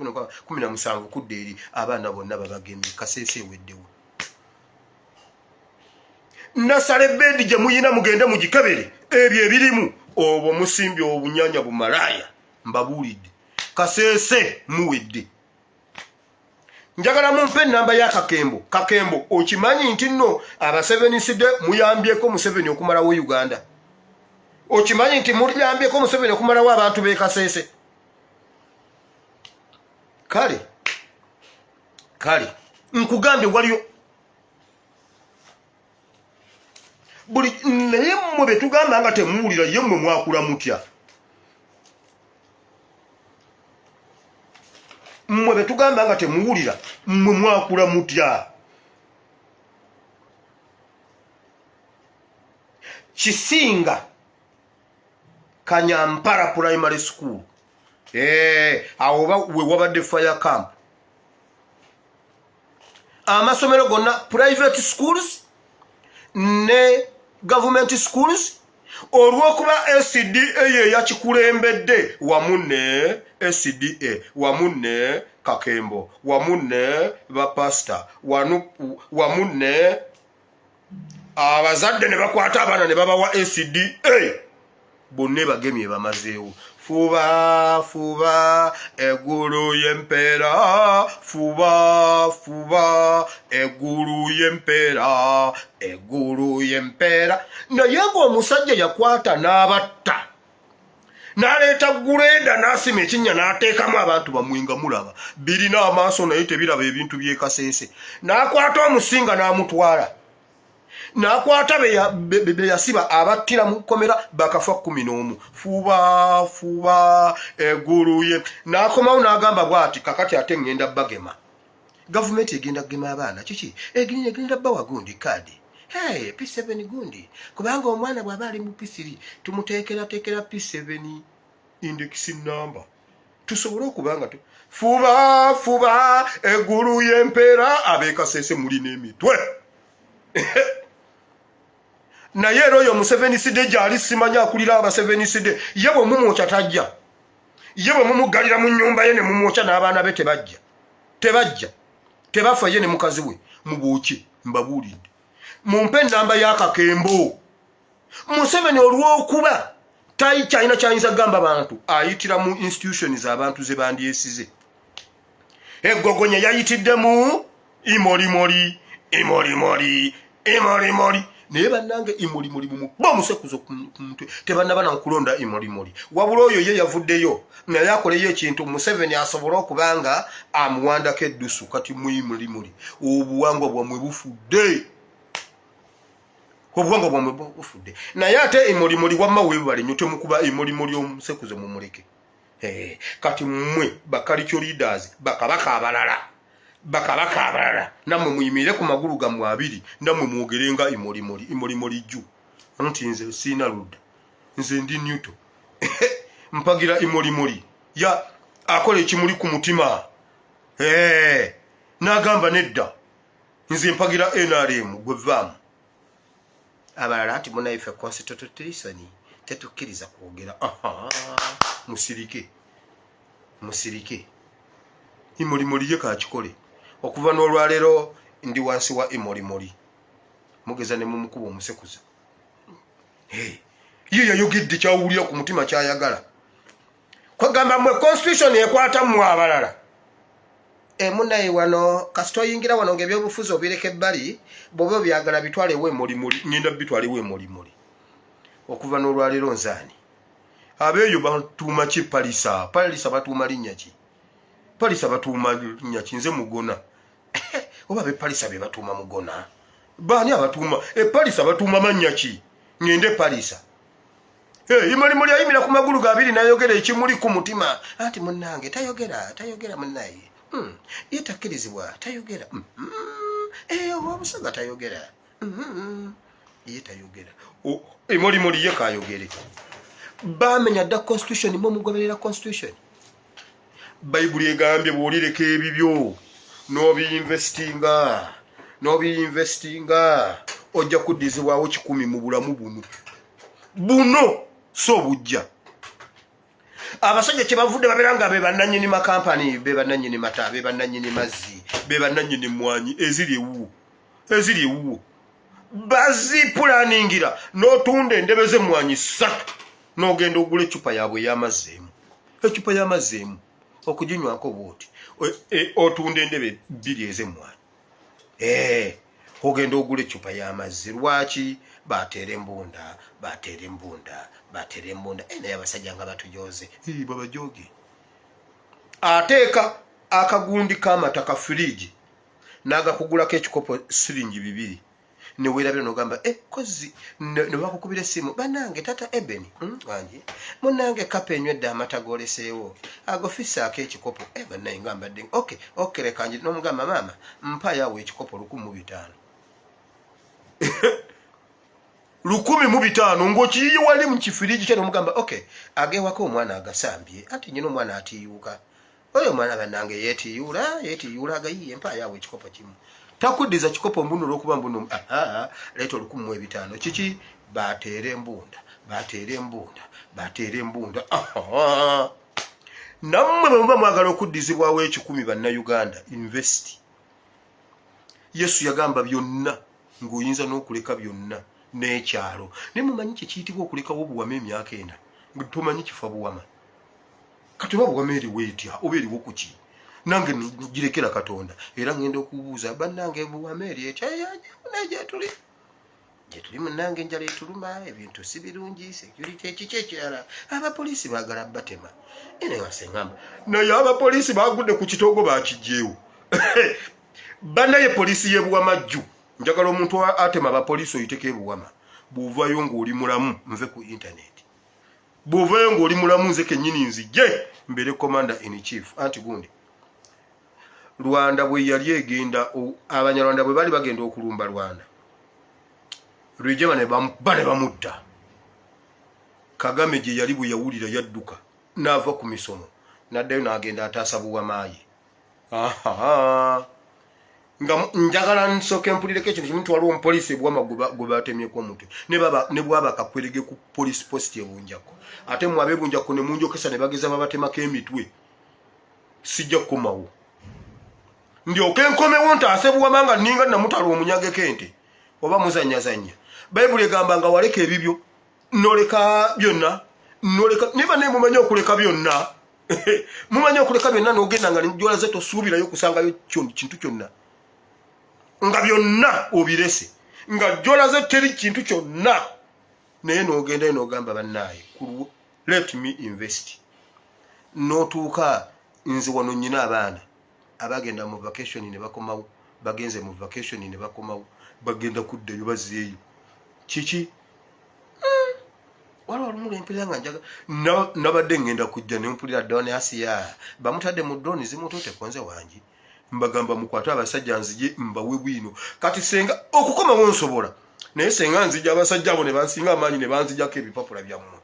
17 kudde eri abaana bonna babagemye. Kaseese eweddewo. Nasale bedi gye muyina mugende mugikebere ebyo ebirimu obwo musimbye obunyanya bumalaya mbabuulidde. Kaseese muwedde. Njagala mumpe ennamba ya Kakembo okimanyi nti nno abaseveniside muyambyeko Museveni okumalawo Uganda. Okimanyi nti muyambyeko Museveni okumalawo abantu b'e Kaseese. Kale nkugambye waliyo buli naye mmwe be tugamba nga temuwulira ye mmwe mwakula mutya. Mmwe be tugamba nga temuwulira mmwe mwakula mutya. Kisinga Kanyampara Primary School. Awo we wabadde fire camp. Amasomero gonna private schools ne government schools olw'okuba SDA ye yakikulembedde wamu ne SDA wamu ne Kakembo wamu ne bapasita wamu ne abazadde ne bakwata abaana ne babawa SDA bonna bagemye bamazeewo. Fuba eggulu y'empeera, fuba eggulu y'empeera, eggulu y'empeera. Naye ng'omusajja yakwata n'abatta n'aleeta gulenda n'asima ekinnya n'ateekamu abantu bamwenga mulaba birina amaaso naye tebiraba ebintu by'ekaseese. N'akwata omusinga n'amutwala, n'akwata be yasiba abattira mu kkomera bakafa 11. Fuba eggulu ye. N'akomawo n'agamba bw'ati kakati ate ngenda bagema. Gavumenti egenda kugema abaana kiki? Egenda bawa gundi kaadi. Hey, P7 gundi. Kubanga omwana bw'aba ali mu P3 tumuteekera P7 index number. Tusobole okubanga fuba eggulu y'empeera ab'ekasese muli n'emitwe. Naye era oyo Museveni sidde gyali simanya akulira aba 7 sidde ye bwe mumwokya tajja. Ye bwe mumuggalira mu nnyumba ye ne mumwokya n'abaana be tebajja. Tebafa ye ne mukazi we mubuuki mbabuulidde. Mumpe ennamba ya Kakembo. Museveni olw'okuba kyalina kyayinza gamba abantu ayitira mu institutions abantu ze bandyesize. Eggogonya yayitiddemu imolimoli. Naye bannange imolimoli bumuba omusekuzo ku mutwe tebannaba nakulonda imolimoli. Wabula oyo ye yavuddeyo naye akoleyo ekintu Museveni asobole okubanga amuwandako eddusu kati mu imolimoli. Obuwangwa bwamwe bufudde. Obuwangwa bwamwe bufudde. Naye ate imolimoli wamma weebale nnyo temukuba imolimoli omusekuzo mumuleke. Kati mmwe bakalicho leaders bakabaka abalala. Namwe muyimirire ku magulu gammwe abiri namwe mwogerenga imolimoli jju. Nti nze sina ludda. Nze ndi Newton. Mpagira imolimoli. Ya akola ekimuli ku mutima. N'agamba nedda. Nze mpagira NRM gwevaamu. Abalala ati munaife constitution tetukkiriza kwogera. Musirike. Imolimoli ye kakikole. Okuva n'olwaleero ndi wansi wa imolimoli. Mugeza ne mumukuba omusekuzo. Ye yayogedde kyawulira ku mutima kyayagala. Kwegamba mwe constitution ekwata mu abalala. Munaye wano kasito oyingira wano ng'ebyobufuzi obireka ebbali bw'oba byagala bitwalewo imolimoli ngenda bitwalewo imolimoli. Okuva n'olwaleero nzaani abeeyo batuuma ki Palisa batuuma linnya ki? Palisa batuuma linnya ki? Nze Mugona. Oba be Palisa be batuuma Mugona. Baani abatuuma Palisa batuuma mannya ki? Ngende Palisa. Imolimoli ayimira ku magulu gabiri n'ayogera ekimuli ku mutima. Anti munnange tayogera munnaye. Ye takkirizibwa tayogera. Obusaga tayogera. Ye tayogera. Imolimoli ye kayogere. Bamenya dda constitution mu mugoberera constitution. Bayibuli egambye bw'olireka ebibyo n'obi-investinga ojja kuddizibwawo 10 mu bulamu buno so bujja. Abasajja kye bavudde babeera nga be bannannyini makampani, be bannannyini mata, be bannannyini mazzi, be bannannyini mmwanyi eziri ewuwo. Bazipulaningira n'otunda endebe z'emmwanyi 3 n'ogenda ogula eccupa yaabwe y'amazzi emu. Okuginywako bwoti otunda endebe 2 ez'emmwanyi. Ogenda ogula eccupa y'amazzi. Lwaki? Bateera embunda. Naye abasajja nga batujoze babajooge. Ateeka akagundi k'amata ka firiji n'agakugulako ekikopo siringi 2. Ne weerabira n'ogamba kozi ne bakukubira essimu bannange tata Ebeni wange munnange kapa enywedde amata gooleseewo agofisaako ekikopo bannaye ngambadde okay leka nji n'omugamba maama mpaayo ekikopo 1,500 1,500 ng'okiyiye wali mu kifiriji kye n'omugamba agewako omwana agasambye anti nyina omwana atiiyuuka oyo omwana bannange yeetiiyuula agayiye mpaayo ekikopo kimu. Takuddiza kikopo mbuno olw'okuba mbuno leeta 1,500 kiki? Bateera embunda bateera embunda nammwe bwe muba mwagala okuddizibwawo ekikumi bannayuganda invest. Yesu yagamba byonna ng'oyinza n'okuleka byonna n'ekyalo. Naye mumanyi kye kiyitibwa okulekawo obuwama emyaka 4 nga tomanyi kifa buwama. Kati oba buwama eriwo etya oba eriwo ku ki? Nange girekera Katonda era ngenda okubuuza bannange buwama eri etya gyetuli munnange enjala etuluma ebintu si birungi security ekiki ekirala abapoliisi baagala batema ene wasengamba naye abapoliisi bagudde ku kitogo bakijjeewo. Bannaye poliisi y'ebuwamajju njagala omuntu atema abapoliisi oyiteko ebuwama bw'ovaayo ng'oli mulamu nve ku internet bw'ovaayo ng'oli mulamu nze kennyini nzijje mbere commander in chief. Anti gundi Rwanda bwe yali egenda Abanyarwanda bwe bali bagenda okulumba Rwanda Rwigema ne bamudda. Kagame gye yali bwe yawulira yadduka n'ava ku misomo n'addayo n'agenda ataasa buwamaayi. Nga njagala nsooke mpulireko ekintu kimu waliwo omupoliisi ebuwama gwe batemyeko omutwe ne bwaba kakwerege ku police post ebunjako ate mu abebunjako ne munjokesa ne bageza babatemako emitwe sijja kukomawo ndyoke nkomewo ntaase buwama nga nninga namutala omunyageko ente oba muzanyazanya. Bayibuli egamba nga waleka ebibyo noleka byonna noleka niba ne mumanyi okuleka byonna mumanyi okuleka byonna n'ogenda nga njola ze tosuubirayo kusangayo kintu kyonna nga byonna obirese nga jola ze teri kintu kyonna naye n'ogenda n'ogamba bannaaye let me invest. N'otuuka nze wano nnyina abaana abagenda mu vacation ne bakomawo bagenze mu vacation ne bakomawo bagenda kuddayo bazeeyo kiki waliwo olumula empulira nga njaga nabadde ngenda kujja ne mpulira drone Asiya bamutadde mu drone zimutote konze wangi mbagamba mukwata abasajja nzije mbawe bwino kati senga okukomawo nsobola naye senga nzija abasajja abo ne bansinga amaanyi ne banzijako ebipapula byammwe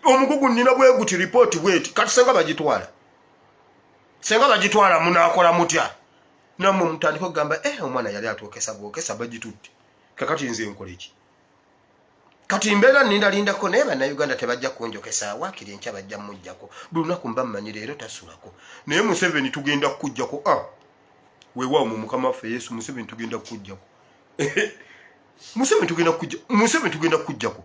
omugugu nnina bwe guti report bweti kati senga bagitwala munaakola mutya nammwe mutandika okugamba omwana yali atwokesa bwokesa bagitutte kakati nze nkola eki kati mbeera nindalindako naye bannayuganda tebajja kunjokesa waakiri enkya bajja mujjako buli lunaku mba mmanyi leero tasulako naye Museveni tugenda kujjako weewaawo mu mukama waffe Yesu Museveni tugenda kujjako Museveni tugenda kujjako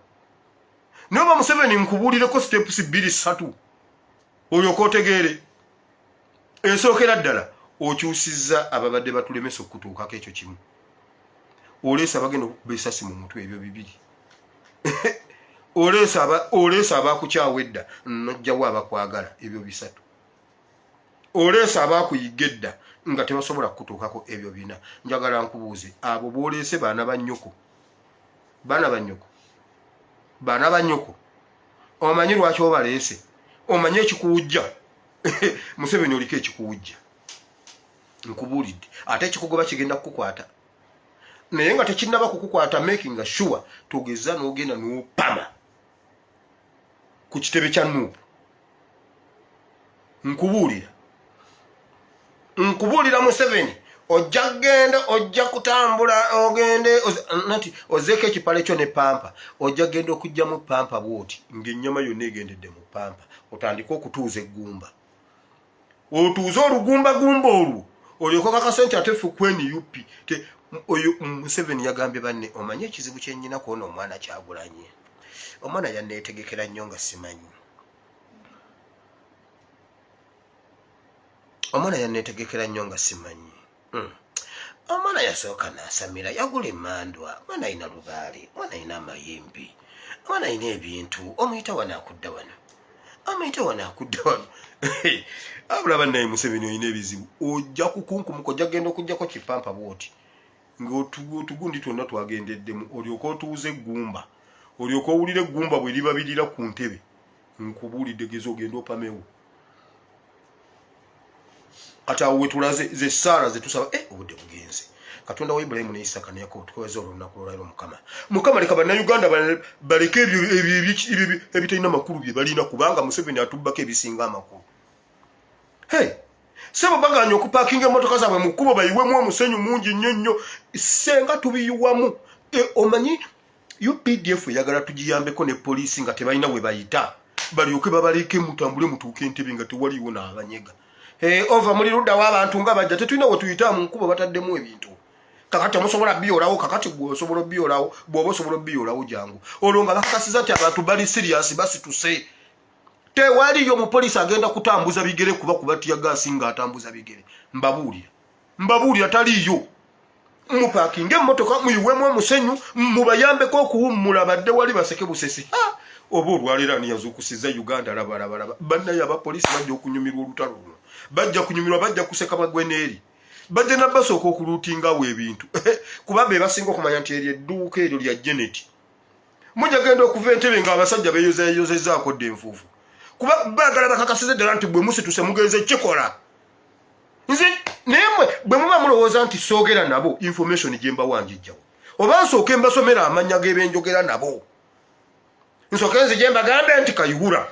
naye oba Museveni nkubuulireko steps 2-3 oyo kootegeere ensookera ddala okyusizza ababadde batulemesa okutuukako ekyo kimu oleesa bagenda okukuba essasi mu mutwe ebyo bibiri oleesa abakukyawa edda nojjawo abakwagala ebyo 3 oleesa abakuyiga edda nga tebasobola kutuukako ebyo 4. Njagala nkubuuze abo booleese baana bannyoko omanyi lwaki obaleese omanyi ekikuwujja Museveni oliko ekikuwujja nkubuulidde ate ekikugoba kigenda kukukwata naye nga tekinnaba kukukwata making sure tugeza n'ogenda n'opama ku kitebe kya Nuupu. Nkubuulira Museveni ojja genda ojja kutambula ogende nati ozeko ekipale kyo ne pampa ojja genda okujja mu pampa bwoti ng'ennyama yonna egendedde mu pampa otandika okutuuza eggumba otuuza olugumba olwo olyoka kakasente ate ffe kweni yupi oyo Museveni yagambye banne omanye ekizibu kyennyina kuona omwana Kyagulanyi omwana yanneetegekera nnyo nga simanyi omwana yasooka n'asamira yagula emmandwa omwana ayina lubaale omwana ayina amayimbi omwana ayina ebintu omuyita wano akudda wano abula bannaye Museveni oyina ebizibu ojja kukunkumuka ojja genda okugjako kipampa bwoti ng'otugundi twonna twagendeddemu olyoka otuuza eggumba olyoka owulira eggumba bwe libabirira ku ntebe nkubuulidde gezi ogenda opamewo ate awo wetulaze ze Saara zetusaba obudde bugenze Katonda wa Ibulayimu ne Isaaka ne Yakobo tukweza olunaku olwaleero Mukama leka bannayuganda baleke ebyo ebitalina makulu bye balina kubanga Museveni atubbako ebisinga amakulu. Sebo baganya okupaakinga emmotoka zaabwe mu kkubo bayiwemu omusenyu mungi nnyo nnyo senga tubiyiwamu omanyi UPDF yagala tugiyambeko ne poliisi nga tebalina we bayita balyoke babaleke mutambule mutuuke entebe nga tewaliwo n'abanyega. Ova muri ludda w'abantu nga bajja tetulina we tuyita mu nkuba bataddemu ebintu. Kakati omusobola biyolawo kakati gwe osobola biyolawo bw'oba osobola biyolawo jangu. Olwo nga bakakasiza nti abantu bali serious basituse. Tewaliyo mupoliisi agenda kutambuza bigere kuba tiya gaasi ng'atambuza bigere. Mbabuulira taliyo. Mupakinge emmotoka muyiwemu omusenyu mubayambeko okuwummula badde wali baseke busesi. Oba olwaleero ani yazuukusiza Uganda laba bannaye abapoliisi bajja okunyumirwa olutalo luno. Bajja kunyumirwa bajja kuseka bagweneeri. Bajja na basooka okuluutingawo ebintu. Kuba be basinga okumanya nti eryo edduuka eryo lya Janet. Mujja genda okuva entebe ng'abasajja beeyozezaako dde enfuufu. Kuba baagala bakakasize ddala nti bwe musituse mugenze kikola. Nze nemwe bwe muba mulowooza nti soogera nabo information gye mbawanjijjawo. Oba nsooke mbasomera amannya g'ebenjogera nabo. Nsooke nzije mbagambe nti Kayihura.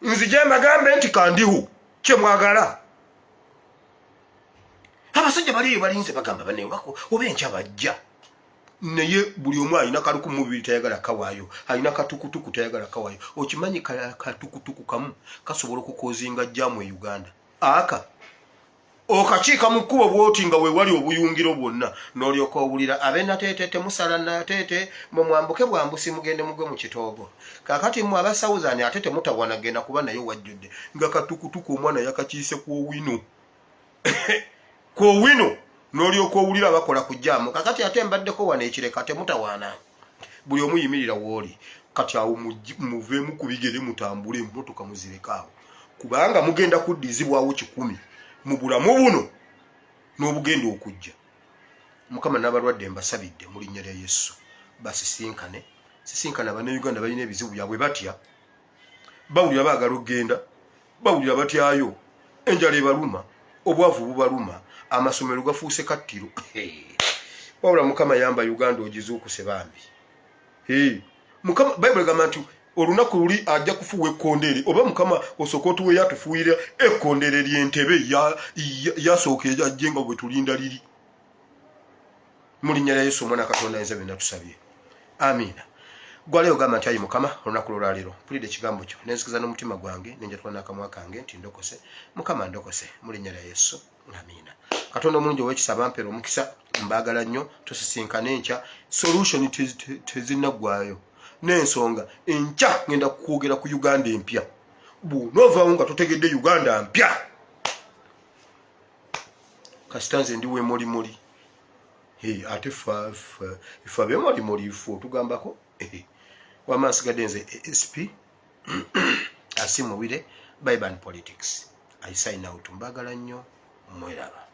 Nzije mbagambe nti Kandihu. Kye mwagala. Abasajja bali balinze bagamba banne wako oba enkya bajja. Naye buli omu alina kaluku mu bibiri tayagala kawaayo. Alina katukutuku tayagala kawaayo. Okimanyi katukutuku kamu kasobola okukozinga jjamu e Uganda. Aka okakiika mu kkubo bw'oti nga we wali obuyungiro bwonna n'olyoka owulira ab'ennateete temusala nnateete mwe mwambuke bwambusi mugende mugwe mu kitoogo. Kaakati mmwe abasawuzani ate temutawana genda kuba naye wajjudde nga katukutuku omwana yakakiise kw'owino. Kw'owino n'olyoka owulira bakola ku jjaamu. Kaakati ate mbaddeko wano ekireka temutawaana. Buli omu yimirira w'oli. Kati awo muveemu ku bigere mutambule emmotoka muzireka awo. Kubanga mugenda kuddizibwawo 10. Mu bulamu buno n'obugenda okujja. Mukama n'abalwadde mbasabidde mu linnya lya Yesu basisinkane Bannayuganda balina ebizibu byabwe batya. Bawulira baagala okgenda, bawulira batyayo, enjala ebaluma, obwavu bubaluma, amasomero gafuuse kattiro. Wabula Mukama yamba Uganda ogizuukuse bambi. Mukama Bayibuli egamba nti olunaku luli ajja kufuwa ekkondeere oba Mukama osooka otuwe yatufuuyira ekkondeere ly'entebe yasooka ajje nga bwe tulinda liri. Mu linnya lya Yesu omwana Katonda ayinza byonna tusabye. Amiina. Gwaleero gamba nti ayi Mukama olunaku lw'olwaleero mpulidde ekigambo kyo nenzikiza n'omutima gwange nenjatula n'akamwa kange nti ndokose. Mukama ndokose mu linnya lya Yesu. Amiina. Katonda omulungi ow'ekisa bampera omukisa mbaagala nnyo tusisinkane enkya solution tezinnaggwaayo. N'ensonga enkya ngenda kukwogera ku Uganda empya. Bw'onoovaawo nga totegedde Uganda mpya. Kasita nze ndi wemolimoli. Ate ife abemolimoli ife otugambako. Wamma nsigadde nze SP Asimu Wire Bible and Politics. I sign out. Mbaagala nnyo mweraba.